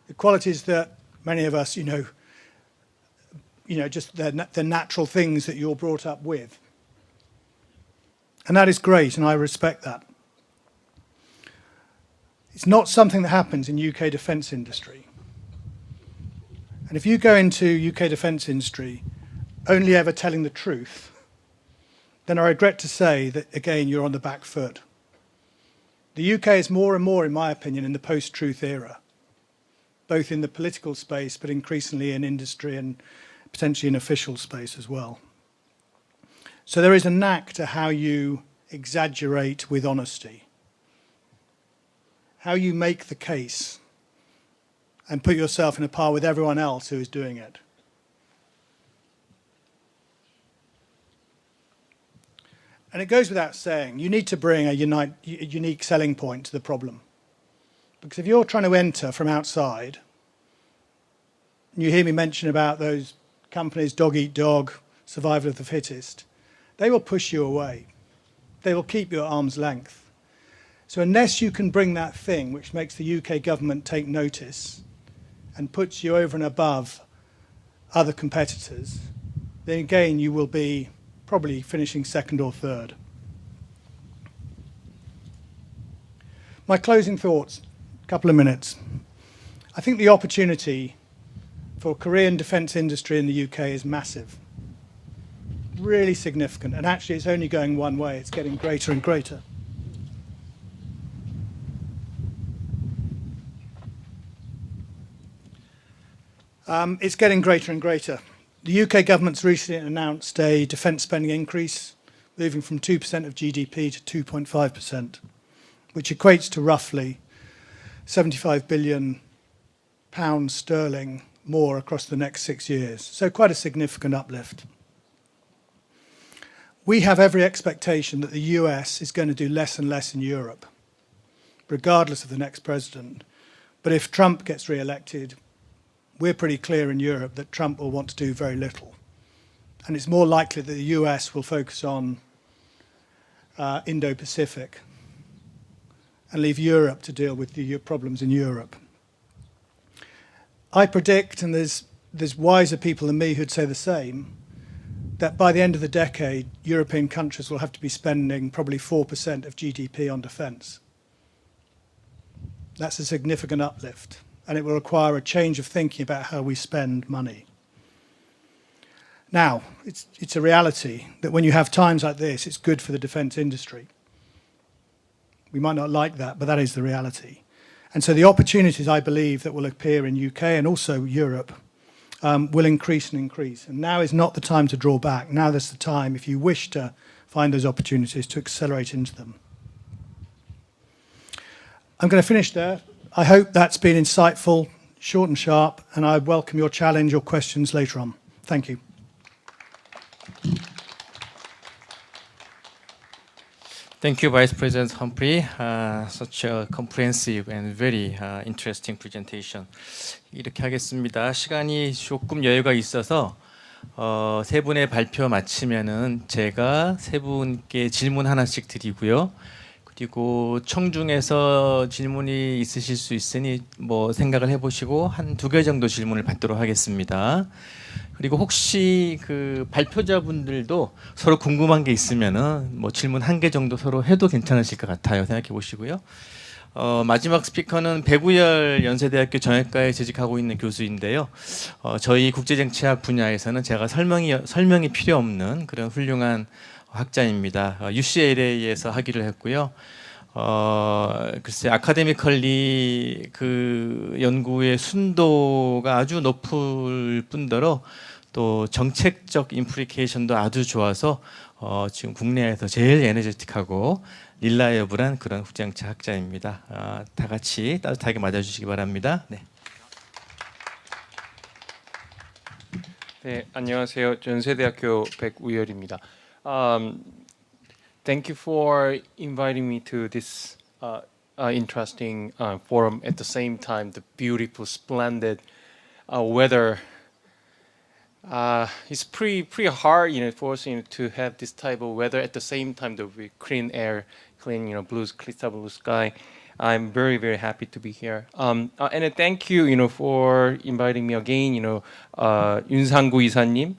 D: the qualities that many of us, just the natural things that you're brought up with. And that is great, and I respect that. It's not something that happens in UK defence industry. And if you go into UK defence industry only ever telling the truth, then I regret to say that, again, you're on the back foot. The UK is more and more, in my opinion, in the post-truth era, both in the political space, but increasingly in industry and potentially in official space as well. So there is a knack to how you exaggerate with honesty, how you make the case and put yourself in a par with everyone else who is doing it. And it goes without saying, you need to bring a unique selling point to the problem. Because if you're trying to enter from outside, and you hear me mention about those companies, dog eat dog, survival of the fittest, they will push you away. They will keep you at arm's length. So unless you can bring that thing which makes the UK government take notice and puts you over and above other competitors, then again you will be probably finishing second or third. My closing thoughts, a couple of minutes. I think the opportunity for Korean defence industry in the UK is massive, really significant, and actually it's only going one way, it's getting greater and greater. It's getting greater and greater. The UK government's recently announced a defence spending increase, moving from 2% of GDP to 2.5%, which equates to roughly £75 billion sterling more across the next 6 years. So quite a significant uplift. We have every expectation that the US is going to do less and less in Europe, regardless of the next president. But if Trump gets re-elected, we're pretty clear in Europe that Trump will want to do very little. And it's more likely that the US will focus on Indo-Pacific and leave Europe to deal with the problems in Europe. I predict, and there's wiser people than me who'd say the same, that by the end of the decade, European countries will have to be spending probably 4% of GDP on defence. That's a significant uplift, and it will require a change of thinking about how we spend money. Now, it's a reality that when you have times like this, it's good for the defence industry. We might not like that, but that is the reality. And so the opportunities, I believe, that will appear in UK and also Europe will increase and increase. And now is not the time to draw back. Now is the time, if you wish to find those opportunities, to accelerate into them. I'm going to finish there. I hope that's been insightful, short and sharp, and I welcome your challenge or questions later on. Thank you.
B: Thank you, Vice President Humphrey. Such a comprehensive and very interesting presentation. 이렇게 하겠습니다. 시간이 조금 여유가 있어서 세 분의 발표 마치면은 제가 세 분께 질문 하나씩 드리고요. 그리고 청중에서 질문이 있으실 수 있으니 뭐 생각을 해보시고 한 2개 정도 질문을 받도록 하겠습니다. 그리고 혹시 그 발표자분들도 서로 궁금한 게 있으면은 뭐 질문 1개 정도 서로 해도 괜찮으실 것 같아요. 생각해 보시고요. 마지막 스피커는 배구열 연세대학교 정외과에 재직하고 있는 교수인데요. 저희 국제정치학 분야에서는 제가 설명이 필요 없는 그런 훌륭한 학자입니다. UCLA에서 학위를 했고요. 글쎄 아카데미컬리 그 연구의 순도가 아주 높을 뿐더러 또 정책적 인플리케이션도 아주 좋아서 지금 국내에서 제일 에너제틱하고 릴라이어블한 그런 국제정치 학자입니다. 다 같이 따뜻하게 맞아주시기 바랍니다. 네.
E: 네, 안녕하세요. 연세대학교 백우열입니다. Thank you for inviting me to this interesting forum. At the same time, the beautiful, splendid weather. It's pretty hard, for us, to have this type of weather. At the same time, the clean air, clean, crystal blue sky. I'm very, very happy to be here. And thank you, for inviting me again. 윤상구 이사님,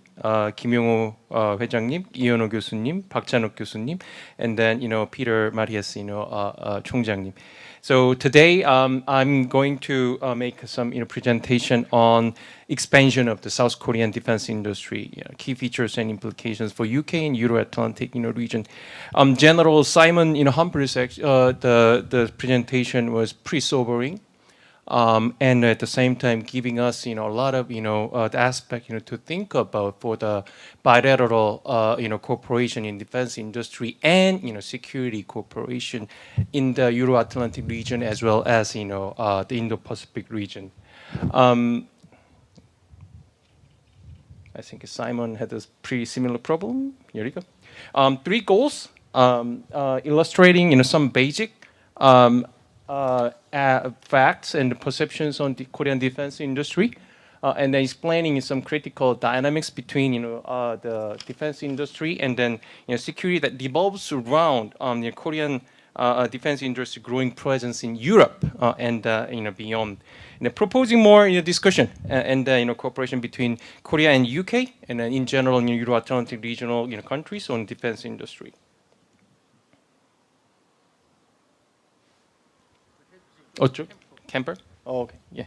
E: 김용호 회장님, 이현호 교수님, 박찬욱 교수님, and then Peter Marias, 총장님. So today I'm going to make some presentation on expansion of the South Korean defense industry, key features and implications for UK and Euro-Atlantic region. General Simon Humphrey's the presentation was pretty sobering. And at the same time giving us a lot of the aspect to think about for the bilateral cooperation in defense industry and security cooperation in the Euro-Atlantic region as well as the Indo-Pacific region. I think Simon had a pretty similar problem. Here we go. 3 goals, illustrating some basic facts and perceptions on the Korean defense industry, and then explaining some critical dynamics between the defense industry and then security that devolves around the Korean defense industry growing presence in Europe and beyond. And proposing more discussion and cooperation between Korea and UK and in general Euro-Atlantic regional countries on defense industry. Camper? Oh, okay, yeah.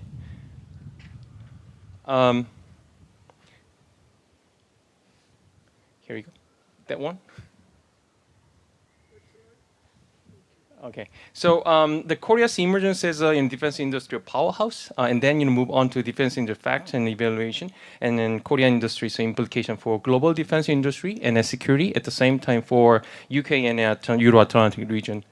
E: Here we go. That one? Okay. So the Korea's emergence as in defense industrial powerhouse, and then move on to defense industry facts and evaluation, and then Korean industry, so implication for global defense industry and security at the same time for UK and Euro-Atlantic region.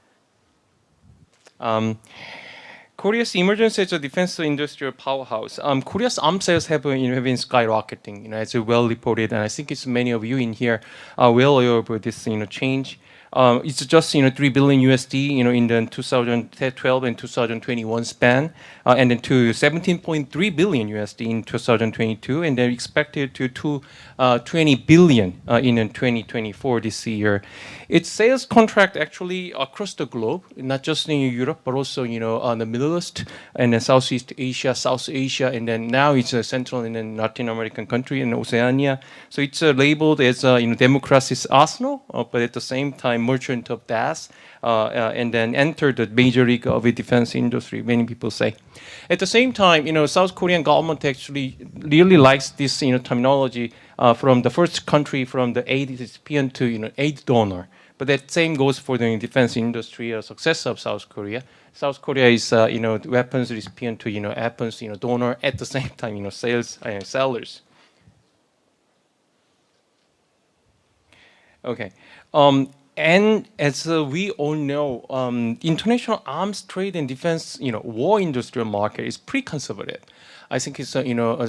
E: Korea's emergence as a defense industrial powerhouse. Korea's arms sales have been skyrocketing, as well reported, and I think it's many of you in here are well aware of this change. It's just $3 billion USD in the 2012 and 2021 span, and then to 17.3 billion USD in 2022, and they're expected to 20 billion in 2024 this year. Its sales contract actually across the globe, not just in Europe, but also on the Middle East and then Southeast Asia, South Asia, and then now it's a Central and then Latin American country in Oceania. So it's labeled as democracy's arsenal, but at the same time merchant of death, and then entered the major league of the defense industry, many people say. At the same time, South Korean government actually really likes this terminology from the first country from the aid recipient to aid donor. But that same goes for the defense industry success of South Korea. South Korea is weapons recipient to weapons donor at the same time sales sellers. Okay. And as we all know, international arms trade and defense, war industrial market is pretty conservative. I think it's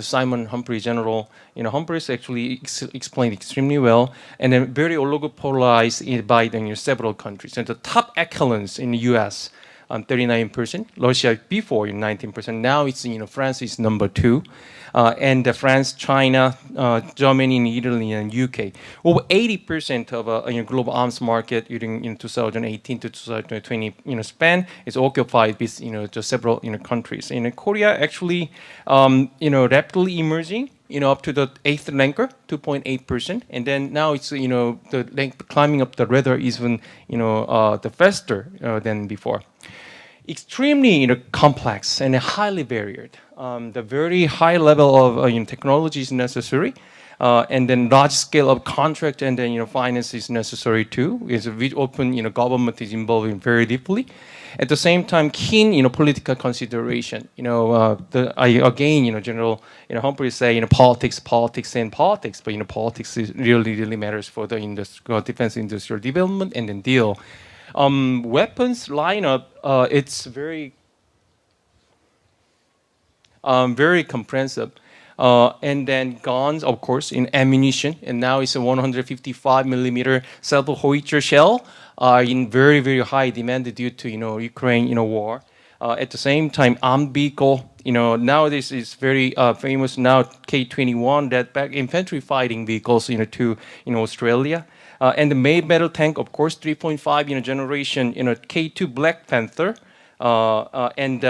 E: Simon Humphrey General, Humphrey's actually explained extremely well, and then very oligopolarized by several countries. And the top echelons in the U.S. 39%. Russia before 19%. Now it's France is number 2, and France, China, Germany, Italy, and UK. Over 80% of global arms market during 2018 to 2020 span is occupied with just several countries. In Korea, actually, rapidly emerging. Up to the 8th ranker, 2.8%, and then now it's the rank climbing up the ladder even the faster than before. Extremely complex and highly varied. The very high level of technology is necessary, and then large scale of contract and then finance is necessary too. It's a bit open. Government is involved in very deeply. At the same time, keen political consideration. General Humphrey say politics, and politics, but politics really matters for the defense industrial development and then deal. Weapons lineup, it's very comprehensive. And then guns, of course, in ammunition, and now it's a 155 millimeter self-howitzer shell in very, very high demand due to Ukraine war. At the same time, armed vehicle, nowadays is very famous now K-21 that back infantry fighting vehicles to Australia. And the main battle tank, of course, 3.5 generation K2 Black Panther. And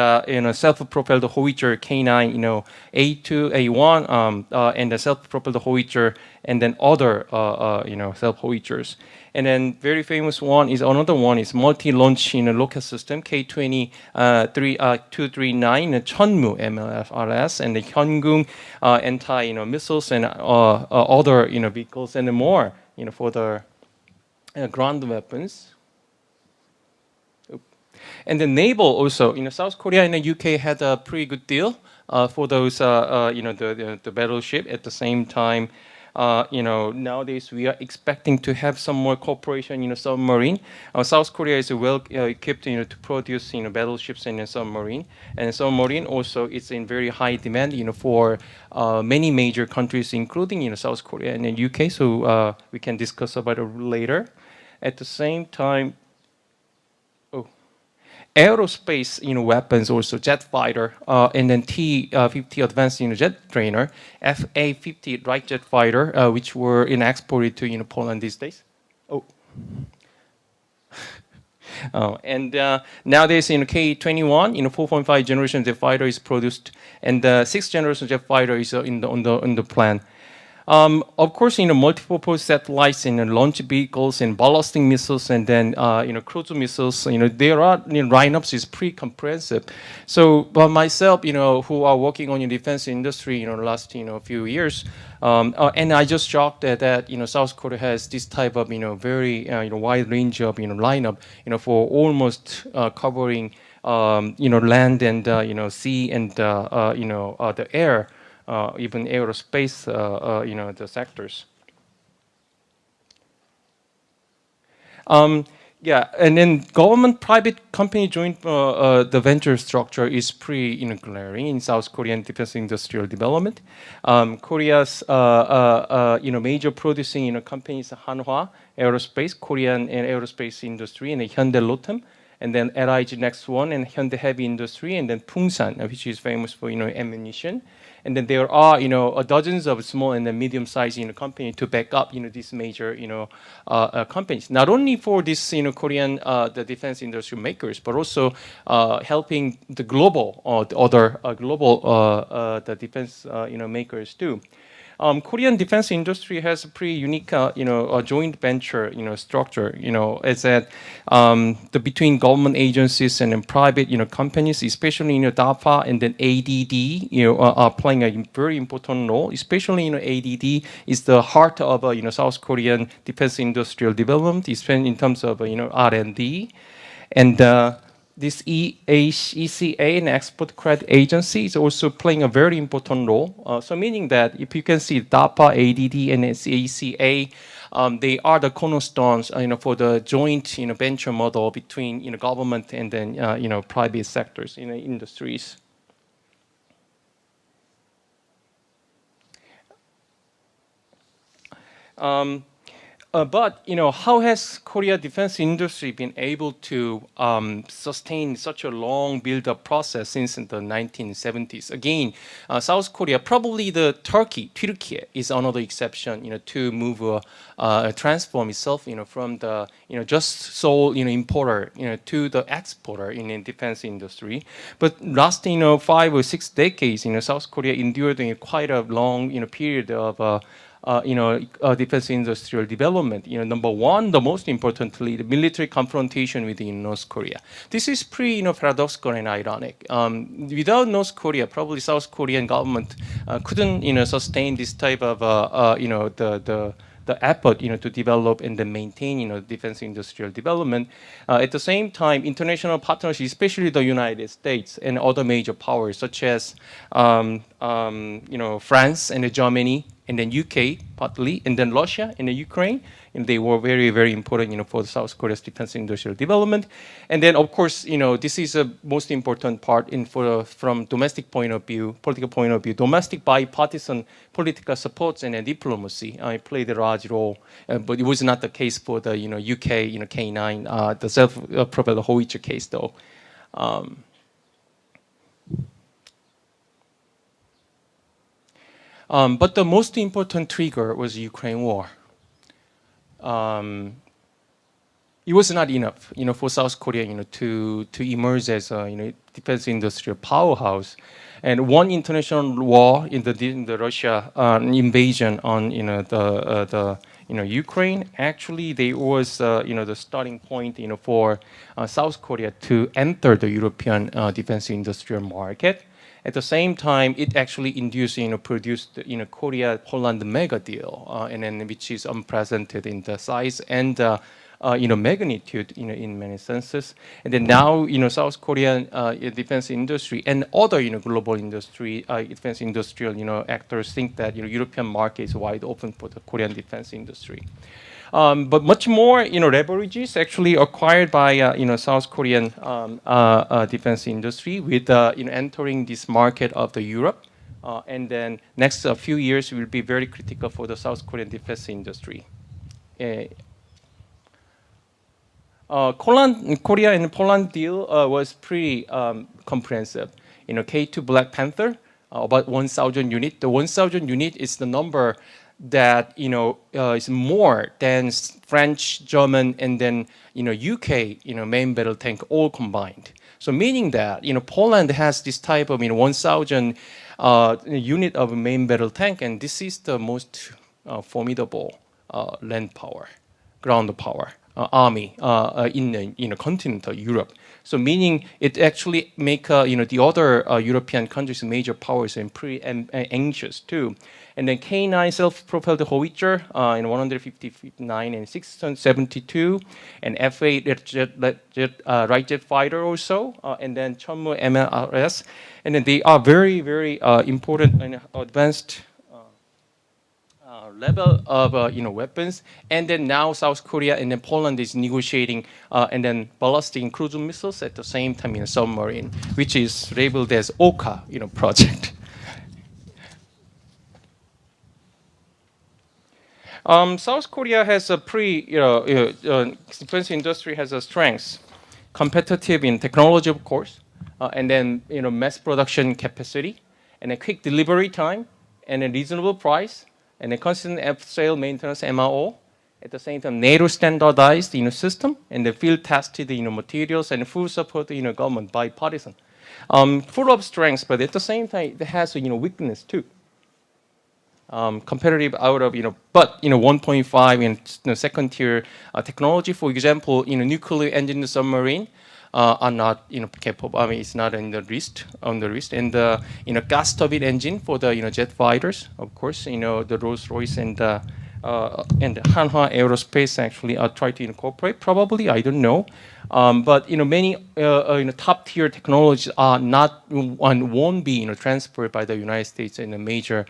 E: self-propelled howitzer K9, A2, A1, and the self-propelled howitzer, and then other, self-howitzers. And then very famous one is another one is multi-launch rocket system K239 Chunmu MLRS, and the Hyungung anti-missiles and other vehicles and more for the ground weapons. And the naval also, South Korea and the UK had a pretty good deal for those, the battleship. At the same time, nowadays we are expecting to have some more cooperation in submarine. South Korea is well equipped, to produce, battleships and submarine. And submarine also is in very high demand, for many major countries, including, South Korea and the UK. So we can discuss about it later. At the same time, aerospace, weapons also jet fighter, and then T-50 advanced, jet trainer, FA-50 light jet fighter, which were exported to Poland these days. And nowadays K-21, 4.5 generation jet fighter is produced, and the 6th generation jet fighter is on the plan. Of course, multiple satellites and launch vehicles and ballistic missiles and then cruise missiles. There are lineups is pretty comprehensive. So, but myself, who are working on the defense industry, the last few years, and I just shocked that South Korea has this type of very wide range of lineup for almost covering land and sea and the air. Even aerospace, the sectors. And then government-private company joint the venture structure is pretty glaring in South Korean defense industrial development. Korea's major producing companies Hanwha Aerospace, Korean and aerospace industry, and Hyundai Lotem, and then LIG Next One and Hyundai Heavy Industry, and then Pungsan, which is famous for ammunition. And then there are dozens of small and medium-sized companies to back up these major companies. Not only for this Korean the defense industry makers, but also helping the global the other global the defense makers too. Korean defense industry has a pretty unique, a joint venture, structure. Is that between government agencies and then private, companies, especially DAPA and then ADD, are playing a very important role. Especially, ADD is the heart of South Korean defense industrial development, especially in terms of R&D, and this ECA, an export credit agency, is also playing a very important role. So meaning that if you can see DAPA, ADD, and ECA, they are the cornerstones, for the joint, venture model between, government and then, private sectors, industries. But how has Korea defense industry been able to sustain such a long build-up process since the 1970s? Again, South Korea, probably the Turkey is another exception, to move transform itself, from the just sole importer, to the exporter in the defense industry. But last 5 or 6 decades, South Korea endured quite a long period of defense industrial development. Number one, the most importantly, the military confrontation with North Korea. This is pretty, paradoxical and ironic. Without North Korea, probably South Korean government couldn't, sustain this type of, the effort, to develop and then maintain, defense industrial development. At the same time, international partnerships, especially the United States and other major powers such as, France and Germany, and then UK partly, and then Russia and then Ukraine, and they were very, very important, for South Korea's defense industrial development. And then, of course, this is the most important part from domestic point of view, political point of view. Domestic bipartisan political supports and diplomacy played a large role, but it was not the case for the UK, K9, the self-propelled howitzer case though. But the most important trigger was the Ukraine war. It was not enough, for South Korea, to emerge as a defense industrial powerhouse. And one international war in the Russia invasion on the Ukraine, actually there was the starting point for South Korea to enter the European defense industrial market. At the same time, it actually produced Korea-Poland mega deal, and then which is unprecedented in the size and magnitude, in many senses. And then now, South Korean defense industry and other, global industry, defense industrial, actors think that European market is wide open for the Korean defense industry. But much more, leverages actually acquired by South Korean defense industry with entering this market of the Europe, and then next few years will be very critical for the South Korean defense industry. Korea and Poland deal was pretty comprehensive. K2 Black Panther, about 1,000 unit. The 1,000 unit is the number that is more than French, German, and then UK main battle tank all combined. So meaning that Poland has this type of 1,000 unit of main battle tank, and this is the most formidable land power, ground power army in continental Europe. So meaning it actually make the other European countries, major powers, and pretty anxious too. And then K9 self-propelled howitzer in 159 and 672, and F8 right jet fighter also, and then Chunmoo MLRS, and then they are very, very important and advanced level of weapons. And then now South Korea and then Poland is negotiating and then ballistic cruise missiles at the same time in a submarine, which is labeled as OCA project. South Korea has a defense industry has a strengths, competitive in technology, of course, and then mass production capacity, and a quick delivery time, and a reasonable price, and a constant after-sale maintenance MRO. At the same time, NATO standardized system, and the field tested materials, and full support government bipartisan. Full of strengths, but at the same time, it has weakness too. Competitive out of but 1.5 in second tier technology, for example, nuclear engine submarine are not capable. I mean, it's not on the list, and the gas turbine engine for the jet fighters, of course, the Rolls-Royce and Hanwha Aerospace actually try to incorporate. Probably, I don't know, but many top tier technologies are not and won't be transferred by the United States and the major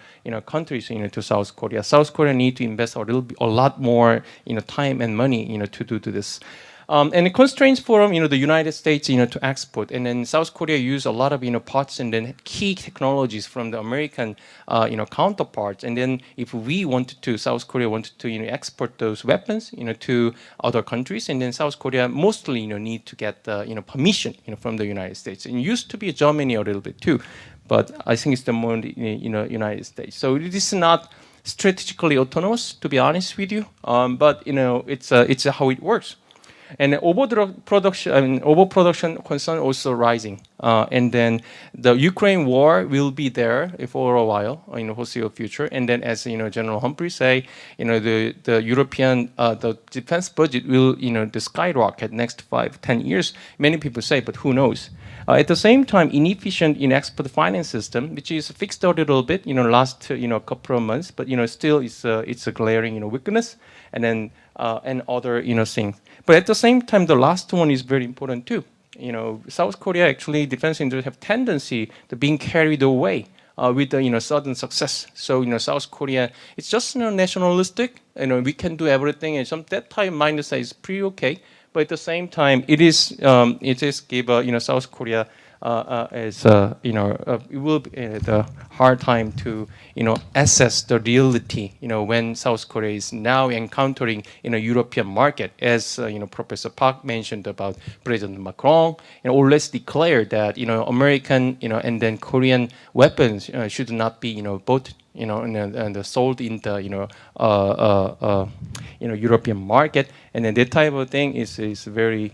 E: countries to South Korea. South Korea need to invest a lot more time and money to do this. And it constraints from the United States to export, and then South Korea use a lot of parts and then key technologies from the American counterparts. And then if we wanted to, South Korea wanted to export those weapons to other countries, and then South Korea mostly need to get permission from the United States. And it used to be Germany a little bit too, but I think it's the more United States. So it is not strategically autonomous, to be honest with you, but it's how it works. And overproduction concern also rising. And then the Ukraine war will be there for a while, foreseeable future. And then, as General Humphrey say, the European the defense budget will the skyrocket next 5-10 years. Many people say, but who knows? At the same time, inefficient export finance system, which is fixed out a little bit, last couple of months, but still it's a glaring weakness, and then and other things. But at the same time, the last one is very important too. South Korea actually defense industry have tendency to being carried away with the sudden success. So South Korea, it's just nationalistic. We can do everything, and that type mindset is pretty okay. But at the same time, it is give South Korea as it will be the hard time to assess the reality when South Korea is now encountering in a European market, as Professor Park mentioned about President Macron, and always declared that American and then Korean weapons should not be bought and sold in the European market, and then that type of thing is very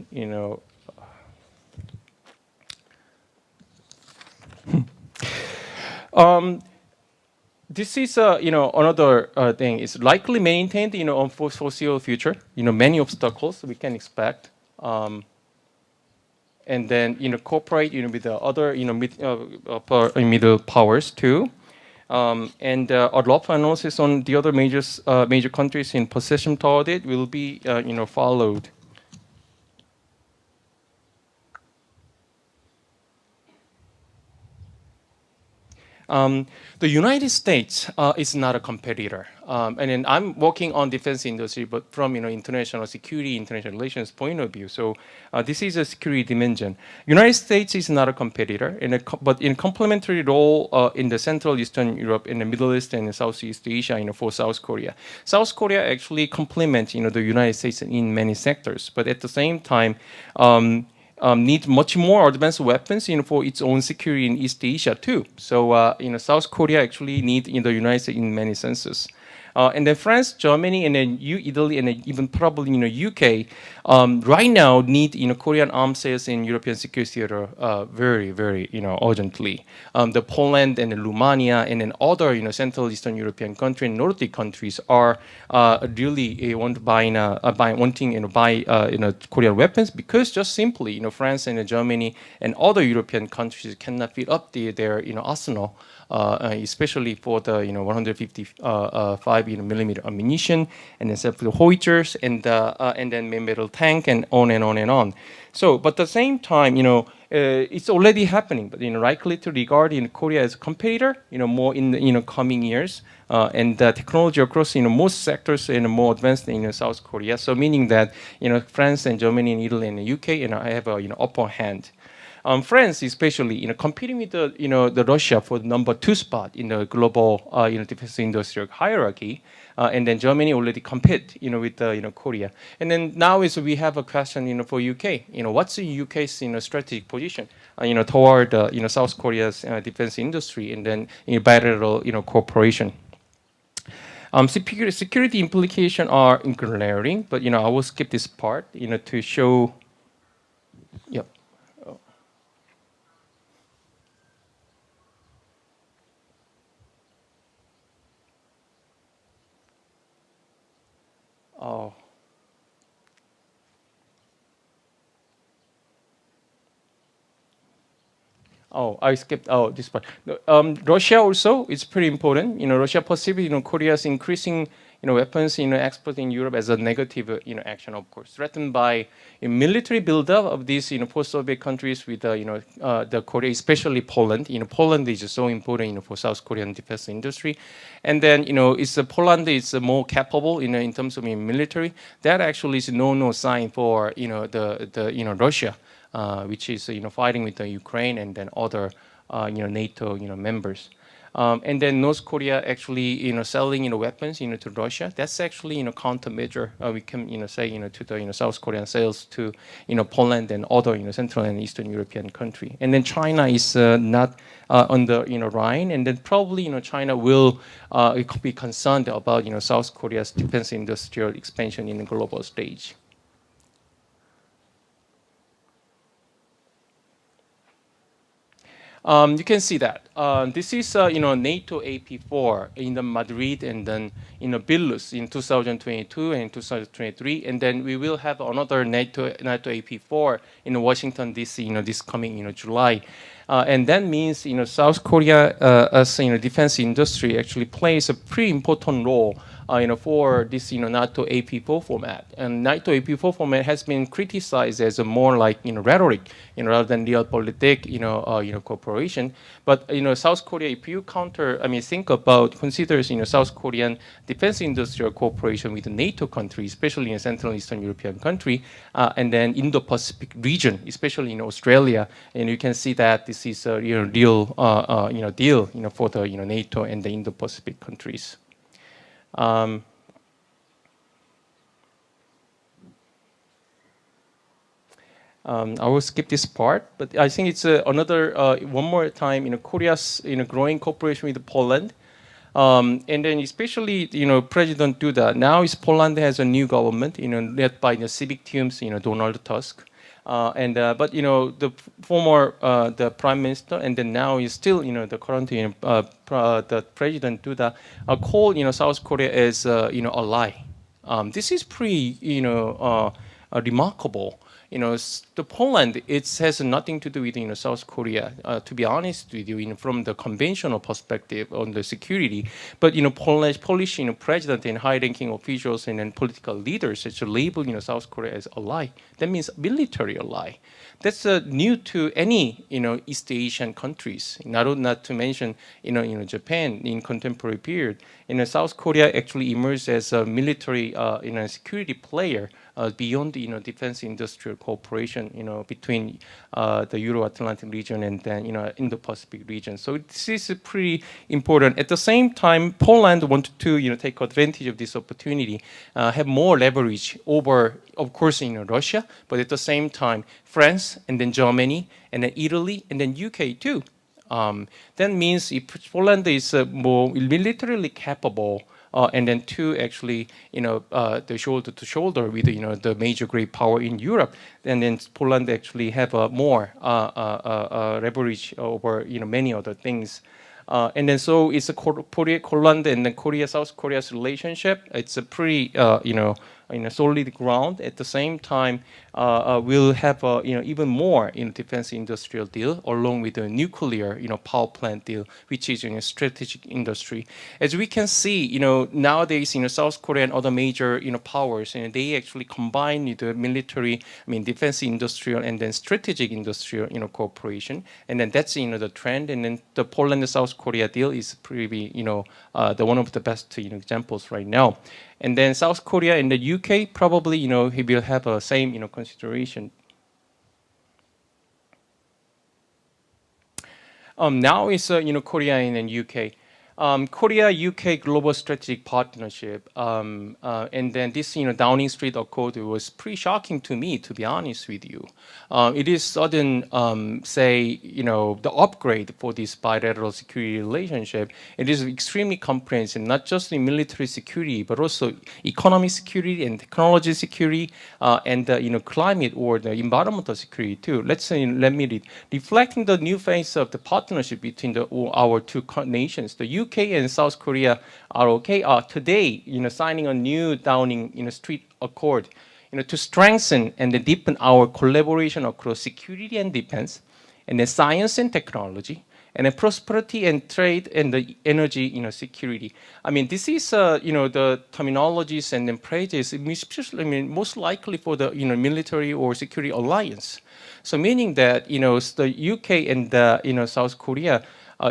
E: this is another thing. It's likely maintained on foreseeable future. Many obstacles we can expect, and then cooperate with the other middle powers too. And a lot of analysis on the other major countries in possession toward it will be followed. The United States is not a competitor, and then I'm working on defense industry, but from international security, international relations point of view. So this is a security dimension. United States is not a competitor, but in complementary role in the Central Eastern Europe, in the Middle East, and Southeast Asia, for South Korea. South Korea actually complements the United States in many sectors, but at the same time. Need much more advanced weapons for its own security in East Asia too. So South Korea actually need the United States in many senses. And then France, Germany, and then Italy, and then even probably UK right now need Korean arms sales in European security theater very, very urgently. The Poland and the Romania and then other Central Eastern European countries and Nordic countries are really wanting to buy Korean weapons, because just simply France and Germany and other European countries cannot fill up their arsenal. Especially for the 155 millimeter ammunition, and then for the howitzers and then main battle tank, and on and on and on. So, but at the same time, it's already happening. But likely to regard Korea as a competitor, more in the coming years, and the technology across most sectors and more advanced in South Korea. So meaning that France and Germany and Italy and the UK have a upper hand. France, especially, competing with the Russia for the number 2 spot in the global defense industrial hierarchy, and then Germany already compete with Korea. And then now we have a question for UK. What's the UK's strategic position toward South Korea's defense industry, and then bilateral cooperation. Security implications are glaring, but I will skip this part to show. Yep. Oh. Oh, I skipped this part. Russia also is pretty important. Russia perceives Korea's increasing weapons export in Europe as a negative action, of course, threatened by a military buildup of these post-Soviet countries with the Korea, especially Poland. Poland is so important for South Korean defense industry, and then it's Poland is more capable in terms of military. That actually is no sign for the Russia, which is fighting with the Ukraine and then other NATO members. And then North Korea actually selling weapons to Russia. That's actually countermeasure we can say to the South Korean sales to Poland and other Central and Eastern European country. And then China is not on the Rhine, and then probably China will be concerned about South Korea's defense industrial expansion in the global stage. You can see that. This is NATO AP4 in the Madrid and then Vilnius in 2022 and 2023, and then we will have another NATO AP4 in Washington DC this coming July. And that means South Korea as defense industry actually plays a pretty important role for this NATO AP4 format. And NATO AP4 format has been criticized as a more like rhetoric rather than realpolitik cooperation. But South Korea, if you think about considers South Korean defense industrial cooperation with the NATO countries, especially in Central and Eastern European country, and then Indo-Pacific region, especially in Australia, and you can see that this is a real deal for the NATO and the Indo-Pacific countries. I will skip this part, but I think it's another one more time Korea's growing cooperation with Poland, and then especially President Duda. Now Poland has a new government led by the civic teams Donald Tusk. But the former the prime minister, and then now is still the current the President Duda called South Korea as ally. This is pretty remarkable. The Poland, it has nothing to do with South Korea. To be honest with you, from the conventional perspective on the security, but Polish president and high-ranking officials and then political leaders actually label South Korea as ally. That means military ally. That's new to any East Asian countries. Not to mention Japan in contemporary period. South Korea actually emerged as a military security player beyond the defense industrial cooperation between the Euro-Atlantic region and then Indo-Pacific region. So this is pretty important. At the same time, Poland wanted to take advantage of this opportunity, have more leverage over, of course, Russia, but at the same time, France and then Germany and then Italy and then UK too. That means if Poland is more militarily capable, and then two actually, the shoulder to shoulder with the major great power in Europe, and then Poland actually have more leverage over many other things. And then so it's a Poland and then South Korea's relationship. It's a pretty solid ground. At the same time, we'll have even more defense industrial deal along with the nuclear power plant deal, which is a strategic industry. As we can see, nowadays South Korea and other major powers, they actually combine the military, defense industrial and then strategic industrial cooperation, and then that's the trend. And then the Poland and South Korea deal is pretty the one of the best examples right now. And then South Korea and the UK probably he will have a same consideration. Now it's Korea and UK. Korea-UK Global Strategic Partnership, and then this Downing Street Accord was pretty shocking to me, to be honest with you. It is sudden, the upgrade for this bilateral security relationship. It is extremely comprehensive, not just in military security, but also economic security and technology security, and climate or the environmental security too. Let me read. Reflecting the new phase of the partnership between our two nations, the UK and South Korea are today signing a new Downing Street Accord to strengthen and deepen our collaboration across security and defense, and then science and technology, and then prosperity and trade and the energy security. I mean, this is the terminologies and then phrases, especially, I mean, most likely for the military or security alliance. So meaning that the UK and the South Korea.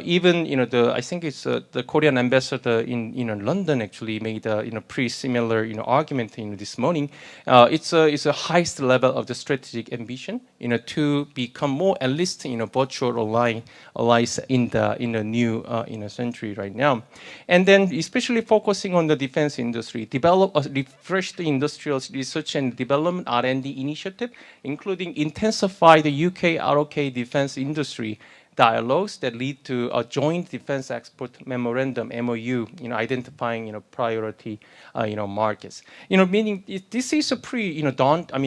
E: Even I think it's the Korean ambassador in London actually made a pretty similar argument this morning. It's a highest level of the strategic ambition to become more at least virtual allies in the new century right now, and then especially focusing on the defense industry, develop a refreshed industrial research and development R&D initiative, including intensify the UK ROK defense industry dialogues that lead to a joint defense export memorandum (MOU), identifying priority markets. Meaning this is a pretty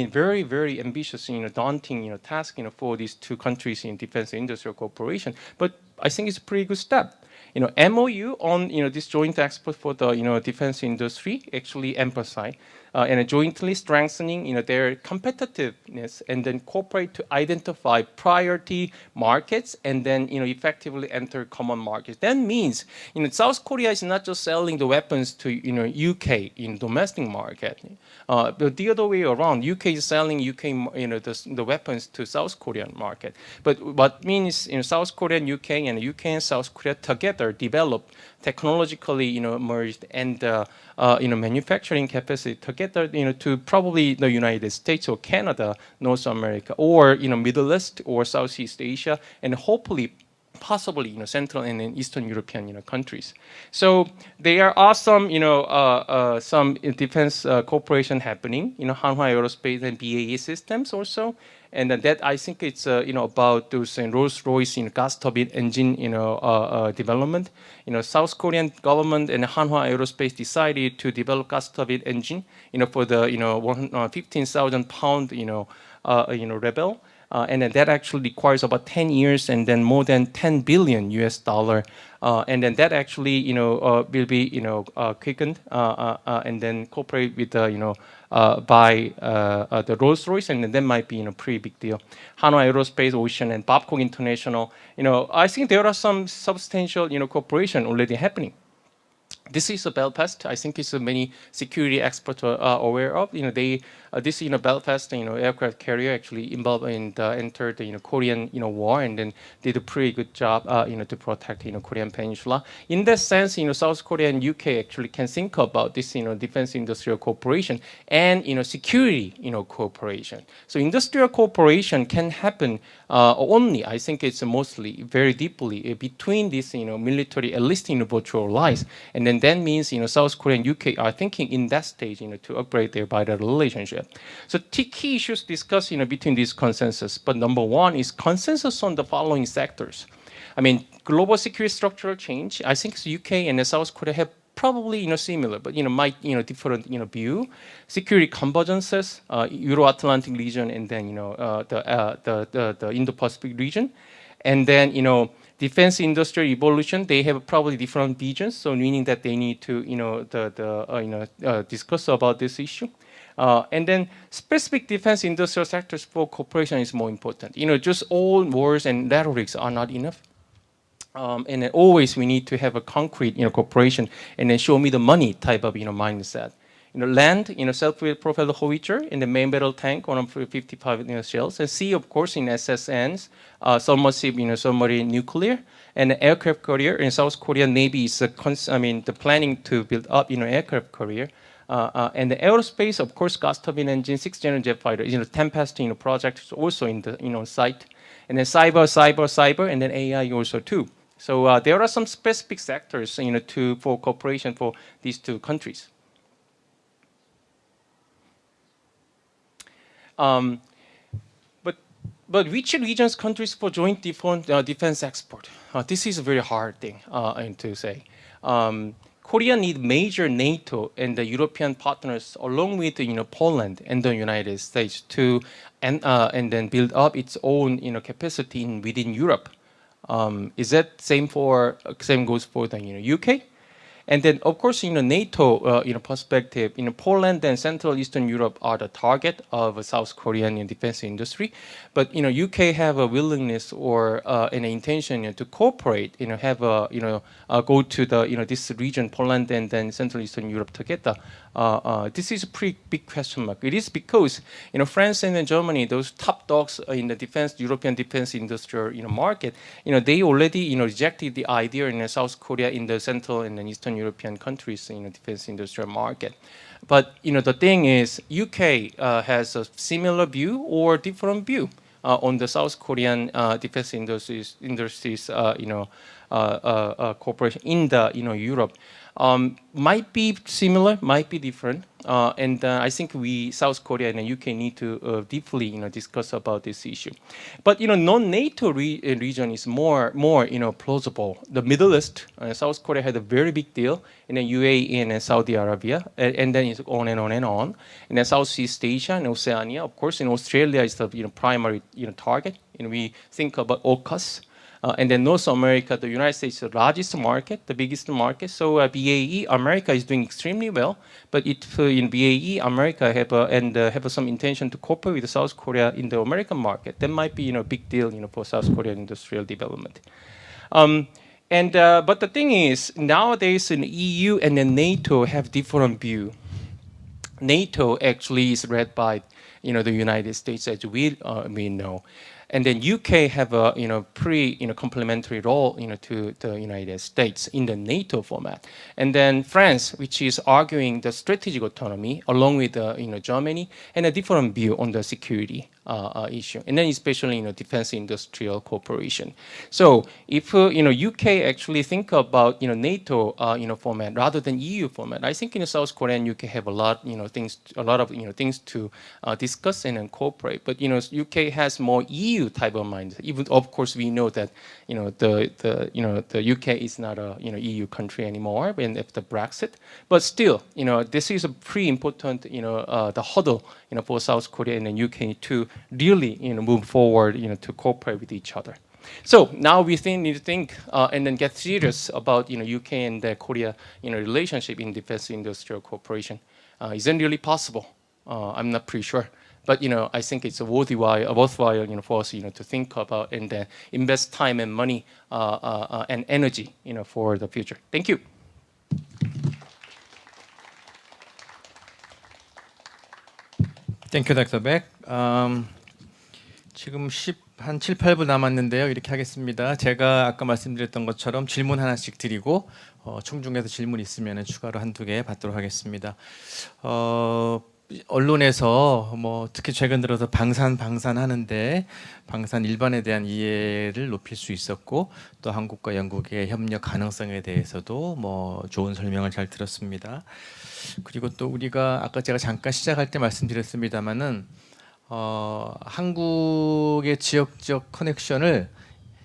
E: very very ambitious daunting task for these two countries in defense industrial cooperation. But I think it's a pretty good step. MOU on this joint export for the defense industry actually emphasize and jointly strengthening their competitiveness, and then cooperate to identify priority markets and then effectively enter common markets. That means South Korea is not just selling the weapons to UK in domestic market, but the other way around. UK is selling the weapons to South Korean market. But what means South Korea and UK and UK and South Korea together develop technologically merged and manufacturing capacity together to probably the United States or Canada, North America, or Middle East or Southeast Asia, and hopefully possibly Central and Eastern European countries. So there are some some defense cooperation happening. Hanwha Aerospace and BAE Systems also. And that I think it's about those Rolls-Royce gas turbine engine development. South Korean government and Hanwha Aerospace decided to develop gas turbine engine for the 15,000 pound Rebel. And then that actually requires about 10 years and then more than 10 billion US dollar. And then that actually will be quickened and then cooperate with by the Rolls-Royce, and that might be pretty big deal. Hanwha Aerospace, Ocean, and Babcock International. I think there are some substantial cooperation already happening. This is a Belfast. I think it's many security experts are aware of. This Belfast aircraft carrier actually involved in entered the Korean war, and then did a pretty good job to protect Korean Peninsula. In that sense, South Korea and UK actually can think about this defense industrial cooperation and security cooperation. So industrial cooperation can happen only, I think it's mostly very deeply between these military, at least virtual allies, and then that means South Korea and UK are thinking in that stage to upgrade their bilateral relationship. So key issues discussed between these consensus, but number one is consensus on the following sectors. I mean, global security structural change. I think the UK and South Korea have probably similar, but might different view. Security convergences, Euro-Atlantic region, and then the Indo-Pacific region, and then defense industrial evolution. They have probably different visions, so meaning that they need to discuss about this issue. And then specific defense industrial sectors for cooperation is more important. Just all words and rhetorics are not enough. And then always we need to have a concrete cooperation, and then show me the money type of mindset. Land, self-propelled howitzer in the main battle tank, 155 shells, and sea, of course, in SSNs, submersive, submarine nuclear, and the aircraft carrier. In South Korean Navy is the planning to build up, aircraft carrier. And the aerospace, of course, gas turbine engine, 6th-gen jet fighter, Tempest, project is also in the site. And then cyber, and then AI also too. So there are some specific sectors, for cooperation for these two countries. But which regions, countries for joint defense export? This is a very hard thing to say. Korea needs major NATO and the European partners, along with Poland and the United States, to and then build up its own capacity within Europe. Is that same goes for the UK? And then, of course, NATO, perspective, Poland and Central Eastern Europe are the target of South Korean defense industry. But, UK have a willingness or an intention to cooperate, have go to the, this region, Poland and then Central Eastern Europe together. This is a pretty big question mark. It is because, France and then Germany, those top dogs in the defense, European defense industrial, market, they already, rejected the idea in South Korea in the Central and then Eastern European countries in the defense industrial market. But, the thing is, UK has a similar view or different view on the South Korean defense industries cooperation in the, Europe. Might be similar, might be different, and I think we, South Korea and the UK, need to deeply, discuss about this issue. But non-NATO region is more, plausible. The Middle East, South Korea had a very big deal, and then UAE and Saudi Arabia, and then it's on and on and on. And then Southeast Asia and Oceania, of course, in Australia is the primary target. We think about AUKUS. And then North America, the United States, is the largest market, the biggest market. So BAE, America is doing extremely well. But in BAE, America have some intention to cooperate with South Korea in the American market. That might be a big deal for South Korean industrial development. But the thing is, nowadays in EU and then NATO have different view. NATO actually is led by the United States, as we know. And then UK have a pretty complementary role to the United States in the NATO format. And then France, which is arguing the strategic autonomy along with Germany, and a different view on the security issue. And then especially defense industrial cooperation. So if UK actually think about NATO format rather than EU format, I think South Korea and UK have a lot of things to discuss and incorporate. But UK has more EU type of mind. Even of course we know that the UK is not a EU country anymore and after Brexit. But still this is a pretty important the hurdle for South Korea and the UK to really move forward to cooperate with each other. So now we need to think and then get serious about UK and Korea relationship in defense industrial cooperation. Is it really possible? I'm not pretty sure. But I think it's worthwhile for us to think about and invest time and money and energy for the future. Thank you.
B: 땡큐 닥터 백. 지금 한 7, 8분 남았는데요. 이렇게 하겠습니다. 제가 아까 말씀드렸던 것처럼 질문 하나씩 드리고 청중에서 질문 있으면 추가로 한두 개 받도록 하겠습니다. 언론에서 특히 최근 들어서 방산 하는데 방산 일반에 대한 이해를 높일 수 있었고 또 한국과 영국의 협력 가능성에 대해서도 좋은 설명을 잘 들었습니다. 그리고 또 우리가 아까 제가 잠깐 시작할 때 말씀드렸습니다마는 한국의 지역적 커넥션을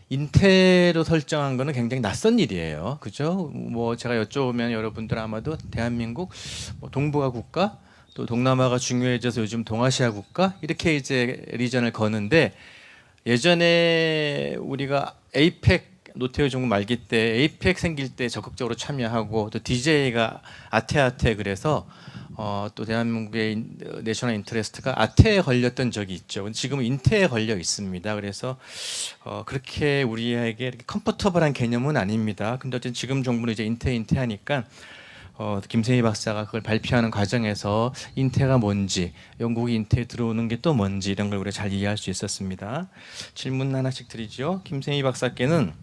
B: 인테로 설정한 거는 굉장히 낯선 일이에요. 그죠? 제가 여쭤보면 여러분들 아마도 대한민국 동북아 국가 또 동남아가 중요해져서 요즘 동아시아 국가 이렇게 이제 리전을 거는데 예전에 우리가 에이펙 노태우 정부 말기 때 에이펙 생길 때 적극적으로 참여하고 또 DJ가 아테아테 그래서 또 대한민국의 내셔널 인터레스트가 아테에 걸렸던 적이 있죠. 지금은 인테에 걸려 있습니다. 그래서 그렇게 우리에게 이렇게 컴포터블한 개념은 아닙니다. 근데 어쨌든 지금 정부는 이제 인테 하니까 김세희 박사가 그걸 발표하는 과정에서 인테가 뭔지, 영국이 인테에 들어오는 게 또 뭔지 이런 걸 우리가 잘 이해할 수 있었습니다. 질문 하나씩 드리죠. 김세희 박사께는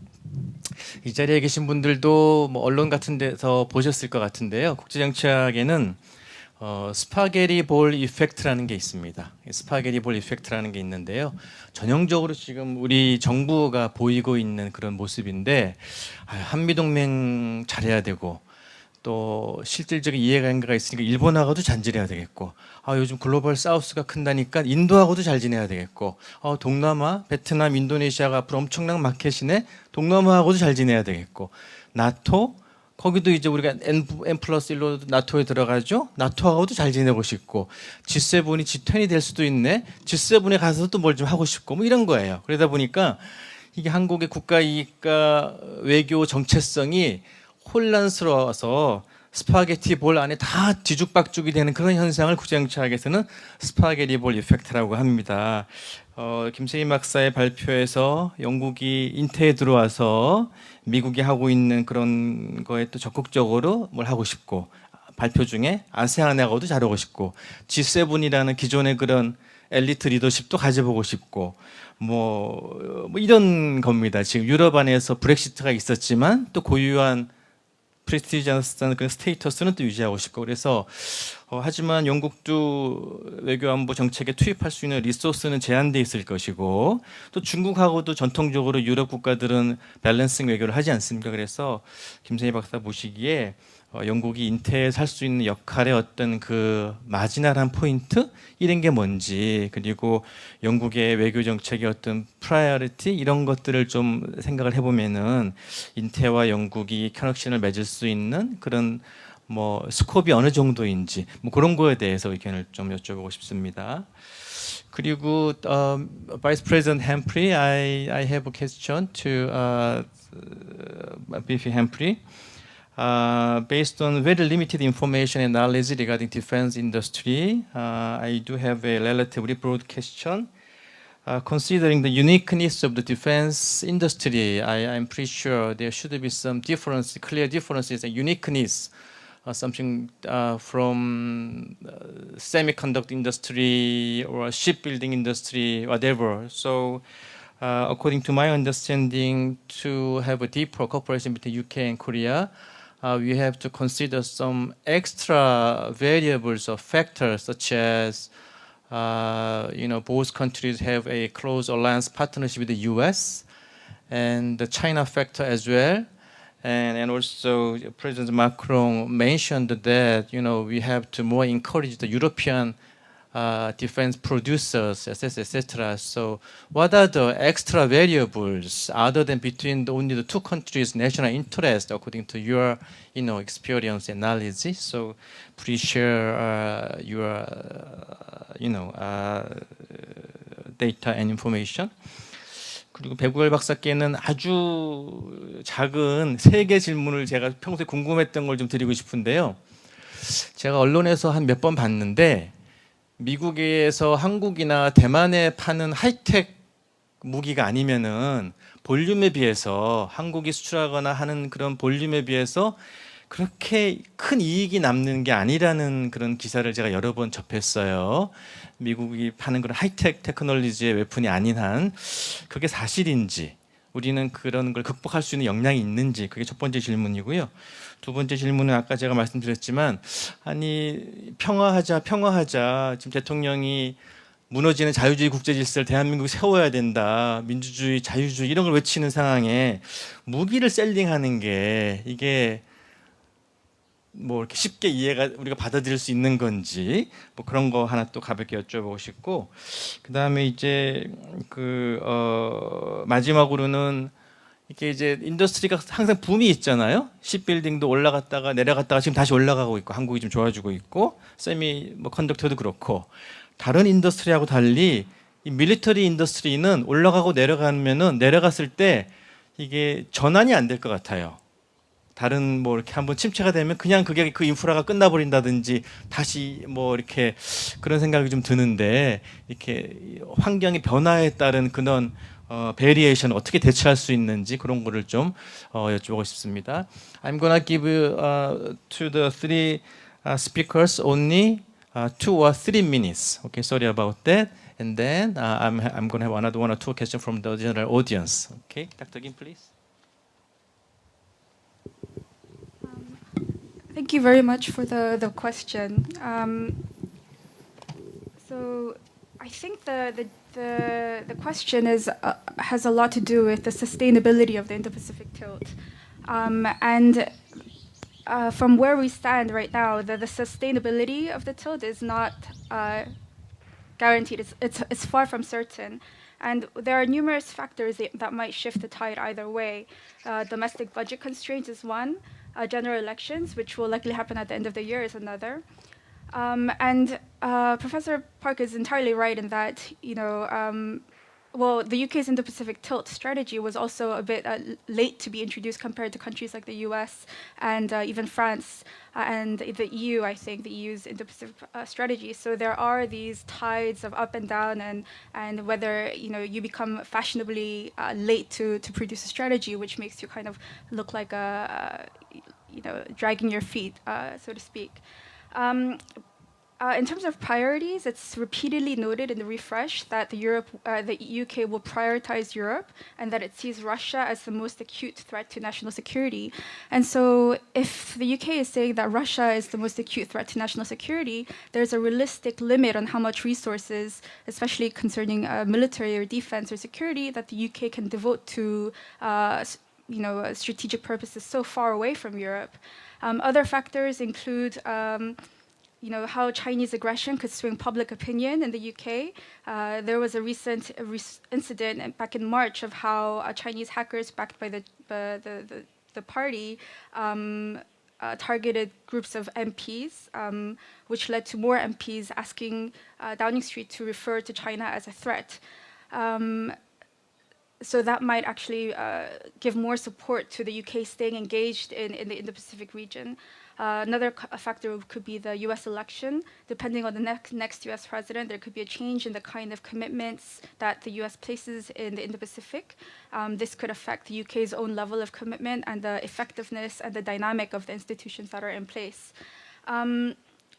B: 이 자리에 계신 분들도 언론 같은 데서 보셨을 것 같은데요. 국제정치학에는 스파게티 볼 이펙트라는 게 있습니다. 스파게티 볼 이펙트라는 게 있는데요. 전형적으로 지금 우리 정부가 보이고 있는 그런 모습인데 한미동맹 잘해야 되고 또 실질적인 이해관계가 있으니까 일본하고도 잔질해야 되겠고 요즘 글로벌 사우스가 큰다니까 인도하고도 잘 지내야 되겠고 동남아, 베트남, 인도네시아가 앞으로 엄청난 마켓이네 동남아하고도 잘 지내야 되겠고 나토 거기도 이제 우리가 N+1로 나토에 들어가죠. 나토하고도 잘 지내고 싶고 G7이 G20이 될 수도 있네. G7에 가서도 뭘 좀 하고 싶고 이런 거예요. 그러다 보니까 이게 한국의 국가 이익과 외교 정체성이 혼란스러워서 스파게티 볼 안에 다 뒤죽박죽이 되는 그런 현상을 구체정치학에서는 스파게티 볼 이펙트라고 합니다. 김세희 박사의 발표에서 영국이 인태에 들어와서 미국이 하고 있는 그런 거에 또 적극적으로 뭘 하고 싶고, 발표 중에 아세안하고도 잘하고 싶고, G7이라는 기존의 그런 엘리트 리더십도 가져보고 싶고, 뭐 이런 겁니다. 지금 유럽 안에서 브렉시트가 있었지만 또 고유한 프레스티지어스한 그 스테이터스는 또 유지하고 싶고, 그래서 하지만 영국도 외교안보 정책에 투입할 수 있는 리소스는 제한돼 있을 것이고, 또 중국하고도 전통적으로 유럽 국가들은 밸런싱 외교를 하지 않습니까? 그래서 김세희 박사 보시기에 영국이 인태에 살 수 있는 역할의 어떤 그 마지널한 포인트 이런 게 뭔지, 그리고 영국의 외교 정책의 어떤 프라이어리티 이런 것들을 좀 생각을 해보면은 인태와 영국이 커넥션을 맺을 수 있는 그런 뭐 스코프이 어느 정도인지 뭐 그런 거에 대해서 의견을 좀 여쭤보고 싶습니다. 그리고 Vice President Humphrey, I have a question to VP Humphrey. Based on very limited information and knowledge regarding defense industry, I do have a relatively broad question. Considering the uniqueness of the defense industry, I'm pretty sure there should be some difference, clear differences and uniqueness, something from semiconductor industry or shipbuilding industry, whatever. So, according to my understanding, to have a deeper cooperation between UK and Korea, we have to consider some extra variables or factors, such as both countries have a close alliance partnership with the US and the China factor as well. And also President Macron mentioned that we have to more encourage the European defense producers, etc. So what are the extra variables other than between only the two countries' national interest, according to your experience and knowledge? So please share your data and information. 그리고 배구열 박사께는 아주 작은 3개 질문을 제가 평소에 궁금했던 걸 좀 드리고 싶은데요. 제가 언론에서 한 몇 번 봤는데 미국에서 한국이나 대만에 파는 하이텍 무기가 아니면은 볼륨에 비해서 한국이 수출하거나 하는 그런 볼륨에 비해서 그렇게 큰 이익이 남는 게 아니라는 그런 기사를 제가 여러 번 접했어요. 미국이 파는 그런 하이텍 테크놀로지의 웨폰이 아닌 한 그게 사실인지, 우리는 그런 걸 극복할 수 있는 역량이 있는지, 그게 첫 번째 질문이고요. 두 번째 질문은 아까 제가 말씀드렸지만, 아니 평화하자 지금 대통령이 무너지는 자유주의 국제 질서를 대한민국이 세워야 된다, 민주주의 자유주의 이런 걸 외치는 상황에 무기를 셀링하는 게 이게 뭐 이렇게 쉽게 우리가 받아들일 수 있는 건지, 뭐 그런 거 하나 또 가볍게 여쭤보고 싶고, 그 다음에 이제 마지막으로는 이게 이제 인더스트리가 항상 붐이 있잖아요. 십 빌딩도 올라갔다가 내려갔다가 지금 다시 올라가고 있고, 한국이 좀 좋아지고 있고, 컨덕터도 그렇고, 다른 인더스트리하고 달리 이 밀리터리 인더스트리는 올라가고 내려가면은 내려갔을 때 이게 전환이 안 될 것 같아요. 다른 뭐 이렇게 한번 침체가 되면 그냥 그게 그 인프라가 끝나버린다든지 다시 뭐 이렇게 그런 생각이 좀 드는데, 이렇게 환경의 변화에 따른 그런 베리에이션 어떻게 대처할 수 있는지 그런 거를 좀 여쭤보고 싶습니다. I'm gonna give to the three speakers only 2 or 3 minutes. Okay, sorry about that. And then I'm gonna have another 1 or 2 questions from the general audience. Okay, Dr. Kim, please.
C: Thank you very much for the question. So I think the question has a lot to do with the sustainability of the Indo-Pacific tilt, and from where we stand right now, the sustainability of the tilt is not guaranteed. It's far from certain, and there are numerous factors that might shift the tide either way. Domestic budget constraints is one. General elections, which will likely happen at the end of the year, is another. And Professor Park is entirely right in that well, the UK's Indo-Pacific tilt strategy was also a bit late to be introduced compared to countries like the US and even France and the EU. I think the EU's Indo-Pacific strategy. So there are these tides of up and down, and whether you become fashionably late to produce a strategy, which makes you kind of look like dragging your feet, so to speak. In terms of priorities, it's repeatedly noted in the refresh that the UK will prioritize Europe and that it sees Russia as the most acute threat to national security. And so if the UK is saying that Russia is the most acute threat to national security, there's a realistic limit on how much resources, especially concerning military or defense or security, that the UK can devote to strategic purposes so far away from Europe. Other factors include how Chinese aggression could swing public opinion in the UK. There was a recent incident back in March of how Chinese hackers backed by the party targeted groups of MPs, which led to more MPs asking Downing Street to refer to China as a threat. So that might actually give more support to the UK staying engaged in the Indo-Pacific region. Another factor could be the US election. Depending on the next US president, there could be a change in the kind of commitments that the US places in the Indo-Pacific. This could affect the UK's own level of commitment and the effectiveness and the dynamic of the institutions that are in place.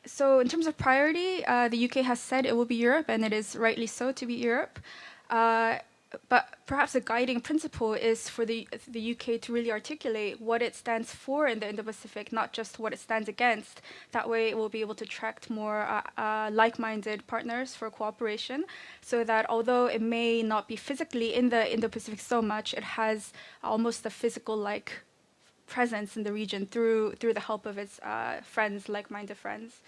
C: So in terms of priority, the UK has said it will be Europe, and it is rightly so to be Europe. But perhaps a guiding principle is for the UK to really articulate what it stands for in the Indo-Pacific, not just what it stands against. That way it will be able to attract more like-minded partners for cooperation, so that although it may not be physically in the Indo-Pacific so much, it has almost a physical-like presence in the region through the help of its friends, like-minded friends.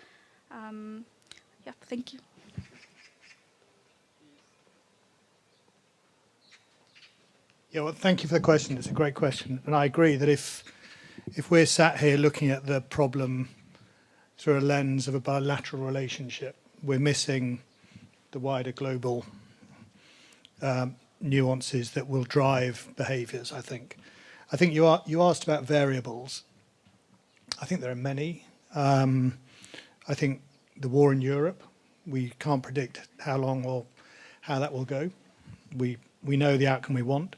C: Yeah, thank you.
D: Yeah, well, thank you for the question. It's a great question. And I agree that if we're sat here looking at the problem through a lens of a bilateral relationship, we're missing the wider global nuances that will drive behaviours, I think. I think you asked about variables. I think there are many. I think the war in Europe, we can't predict how long or how that will go. We know the outcome we want.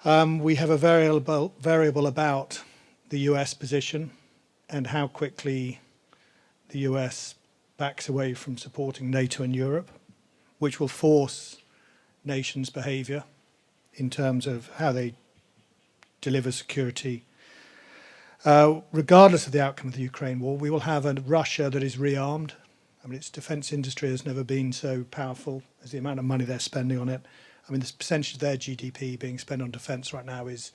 D: We have a variable about the US position and how quickly the US backs away from supporting NATO and Europe, which will force nations' behaviour in terms of how they deliver security. Regardless of the outcome of the Ukraine war, we will have a Russia that is rearmed. I mean, its defence industry has never been so powerful as the amount of money they're spending on it. I mean, the percentage of their GDP being spent on defence right now is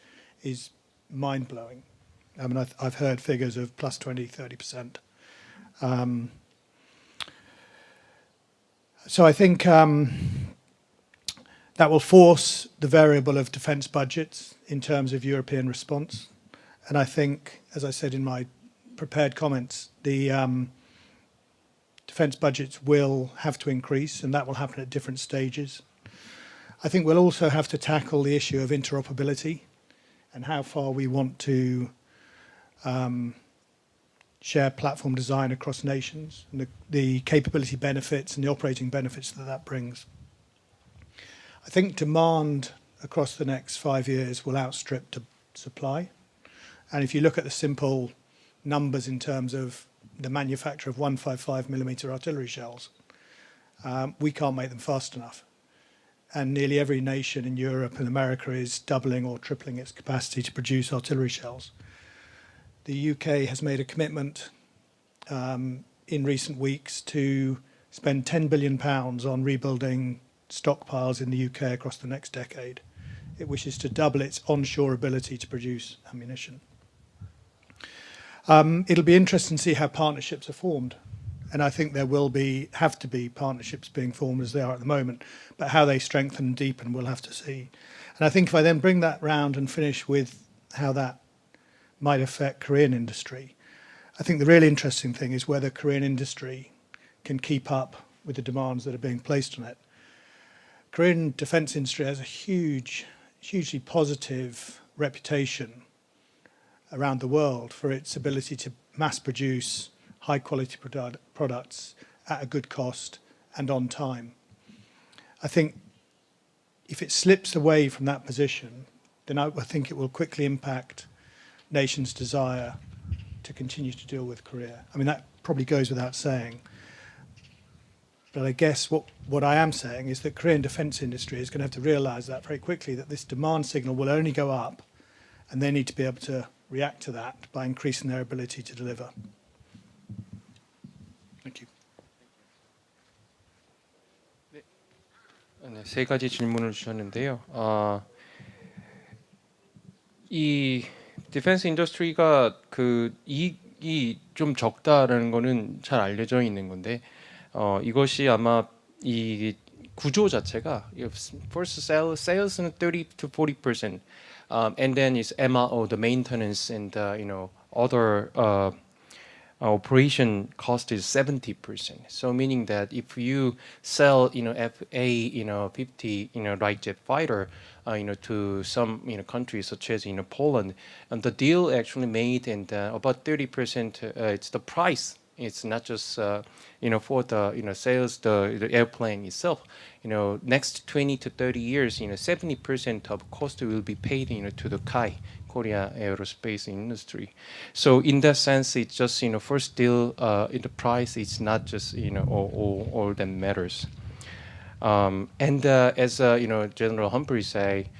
D: mind-blowing. I mean, I've heard figures of plus 20, 30%. So I think that will force the variable of defence budgets in terms of European response. And I think, as I said in my prepared comments, the defence budgets will have to increase, and that will happen at different stages. I think we'll also have to tackle the issue of interoperability and how far we want to share platform design across nations, and the capability benefits and the operating benefits that brings. I think demand across the next 5 years will outstrip supply. And if you look at the simple numbers in terms of the manufacture of 155mm artillery shells, we can't make them fast enough. And nearly every nation in Europe and America is doubling or tripling its capacity to produce artillery shells. The UK has made a commitment in recent weeks to spend £10 billion on rebuilding stockpiles in the UK across the next decade. It wishes to double its onshore ability to produce ammunition. It'll be interesting to see how partnerships are formed. And I think there will have to be partnerships being formed as they are at the moment, but how they strengthen and deepen, we'll have to see. And I think if I then bring that round and finish with how that might affect Korean industry, I think the really interesting thing is whether Korean industry can keep up with the demands that are being placed on it. Korean defence industry has a hugely positive reputation around the world for its ability to mass produce high quality products at a good cost and on time. I think if it slips away from that position, then I think it will quickly impact nations' desire to continue to deal with Korea. I mean, that probably goes without saying. But I guess what I am saying is that Korean defence industry is going to have to realise that very quickly, that this demand signal will only go up, and they need to be able to react to that by increasing their ability to deliver. Thank you.
E: 네, 세 가지 질문을 주셨는데요. 이 디펜스 인더스트리가 그 이익이 좀 적다라는 거는 잘 알려져 있는 건데 이것이 아마 이 구조 자체가 first sales는 30 to 40%, and then it's MRO, the maintenance, and other operation cost is 70%. So meaning that if you sell FA 50 light jet fighter to some countries such as Poland, and the deal actually made, and about 30% it's the price. It's not just for the sales the airplane itself. Next 20 to 30 years, 70% of cost will be paid to the KEIA, Korea aerospace industry. So in that sense, it's just first deal in the price. It's not just all that matters. And as General Humphrey say,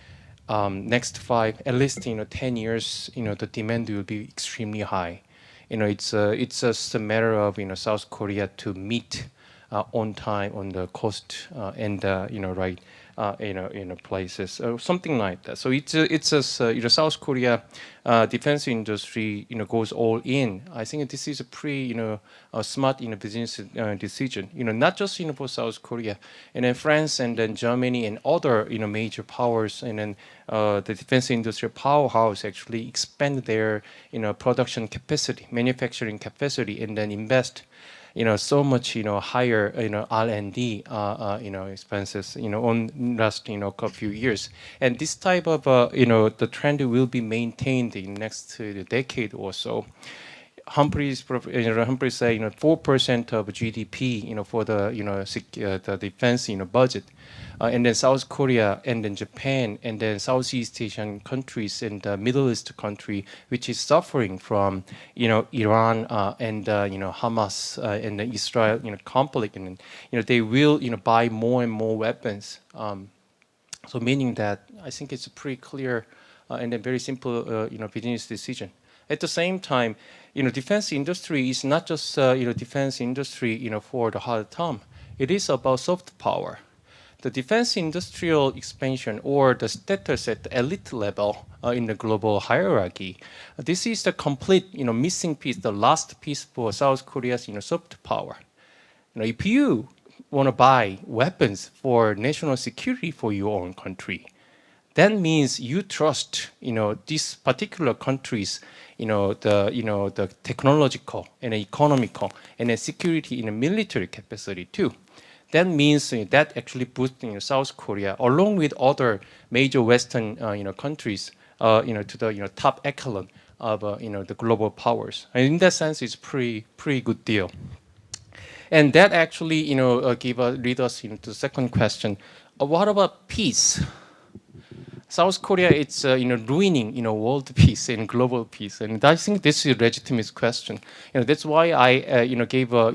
E: next at least 10 years, the demand will be extremely high. It's just a matter of South Korea to meet on time on the cost and right places or something like that. So it's a South Korea defense industry goes all in. I think this is a pretty smart business decision. Not just for South Korea, and then France, and then Germany, and other major powers, and then the defense industry powerhouse actually expand their production capacity, manufacturing capacity, and then invest so much higher R&D expenses on last couple years, and this type of the trend will be maintained in next decade or so. Humphrey say 4% of GDP for the defense budget, and then South Korea, and then Japan, and then Southeast Asian countries, and the Middle East country, which is suffering from Iran and Hamas and the Israel conflict, and they will buy more and more weapons. So meaning that I think it's a pretty clear and a very simple business decision. At the same time, defense industry is not just defense industry for the hard term. It is about soft power. The defense industrial expansion, or the status at the elite level in the global hierarchy, this is the complete missing piece, the last piece for South Korea's soft power. If you want to buy weapons for national security for your own country, that means you trust these particular countries, the technological and economical and the security in the military capacity too. That means that actually boosts South Korea along with other major Western countries to the top echelon of the global powers. And in that sense, it's pretty good deal. And that actually lead us to the second question. What about peace? South Korea, it's ruining world peace and global peace, and I think this is a legitimate question. That's why I gave the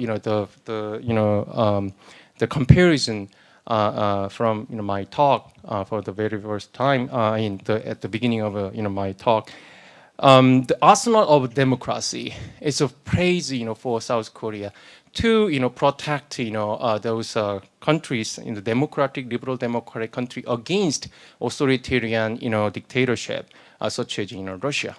E: comparison from my talk for the very first time at the beginning of my talk. The arsenal of democracy is a praise for South Korea to protect those countries in the liberal democratic country against authoritarian dictatorship such as Russia.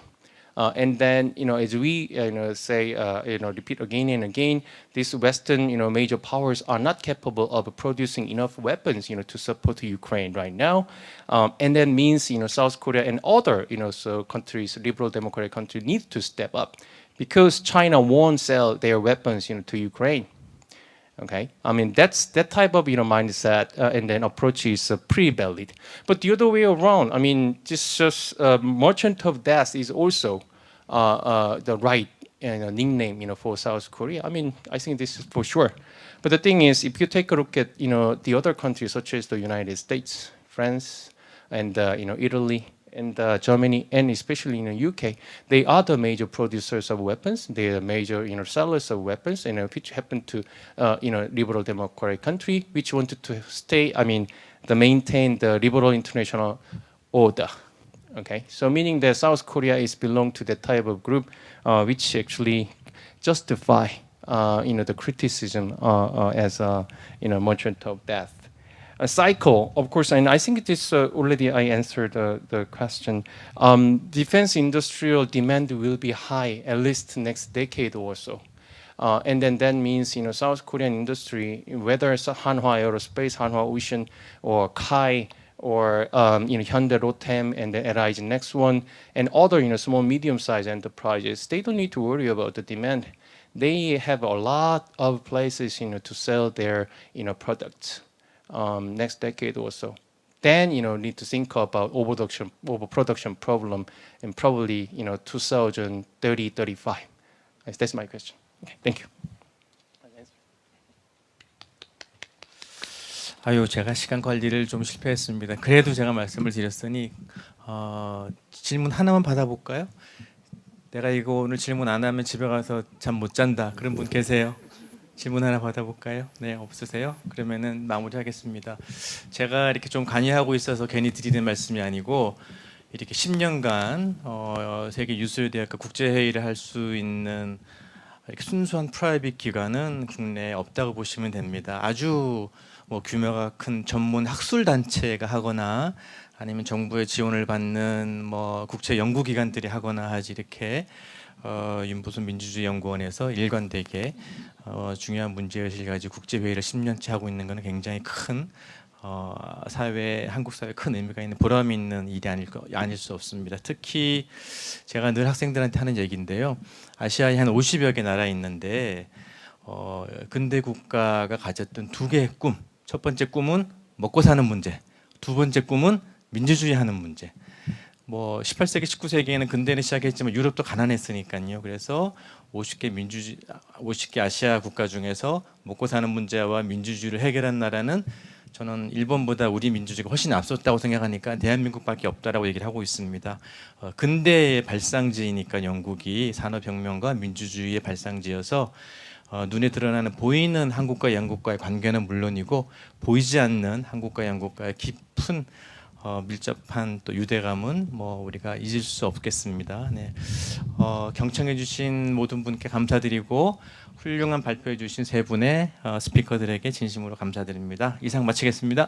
E: And then as we say repeat again and again, these Western major powers are not capable of producing enough weapons to support Ukraine right now, and that means South Korea and other countries, liberal democratic countries, need to step up because China won't sell their weapons to Ukraine. Okay, I mean that type of mindset and then approach is pretty valid. But the other way around, I mean, just merchant of death is also the right nickname, for South Korea. I mean, I think this is for sure. But the thing is, if you take a look at the other countries such as the United States, France, and Italy, and Germany, and especially in the UK, they are the major producers of weapons. They are major sellers of weapons, which happen to liberal democratic country which wanted to stay. I mean, maintain the liberal international order. Okay, so meaning that South Korea is belong to that type of group, which actually justify the criticism as a merchant of death. A cycle, of course, and I think this already I answered the question. Defense industrial demand will be high at least next decade or so. And then that means South Korean industry, whether it's Hanwha Aerospace, Hanwha Ocean, or KEIA, or Hyundai Rotem, and then LI's next one, and other small medium-sized enterprises, they don't need to worry about the demand. They have a lot of places to sell their products. Next decade or so, then need to think about overproduction problem, and probably 2030, 35. That's my question. Okay, thank you.
B: 아유, 제가 시간 관리를 좀 실패했습니다. 그래도 제가 말씀을 드렸으니 질문 하나만 받아볼까요? 내가 이거 오늘 질문 안 하면 집에 가서 잠 못 잔다. 그런 분 계세요? 질문 하나 받아볼까요? 네, 없으세요? 그러면은 마무리하겠습니다. 제가 이렇게 좀 간이하고 있어서 괜히 드리는 말씀이 아니고 이렇게 10년간 세계 유수의 대학과 국제회의를 할 수 있는 이렇게 순수한 프라이빗 기관은 국내에 없다고 보시면 됩니다. 아주 규모가 큰 전문 학술 단체가 하거나 아니면 정부의 지원을 받는 국제 연구기관들이 하거나 하지 이렇게 윤보선 민주주의연구원에서 일관되게 중요한 문제의식을 가지고 국제회의를 10년째 하고 있는 것은 굉장히 큰 한국 사회에 큰 의미가 있는 보람이 있는 일이 아닐 수 없습니다. 특히 제가 늘 학생들한테 하는 얘기인데요. 아시아에 한 50여 개 나라 있는데 근대 국가가 가졌던 두 개의 꿈. 첫 번째 꿈은 먹고 사는 문제. 두 번째 꿈은 민주주의 하는 문제. 18세기, 19세기에는 근대는 시작했지만 유럽도 가난했으니까요. 그래서 50개 아시아 국가 중에서 먹고 사는 문제와 민주주의를 해결한 나라는 저는 일본보다 우리 민주주의가 훨씬 앞섰다고 생각하니까 대한민국밖에 없다라고 얘기를 하고 있습니다. 근대의 발상지이니까 영국이 산업혁명과 민주주의의 발상지여서 눈에 드러나는 보이는 한국과 양국과의 관계는 물론이고 보이지 않는 한국과 양국과의 깊은 밀접한 또 유대감은 우리가 잊을 수 없겠습니다. 네. 경청해주신 모든 분께 감사드리고 훌륭한 발표해주신 세 분의 스피커들에게 진심으로 감사드립니다. 이상 마치겠습니다.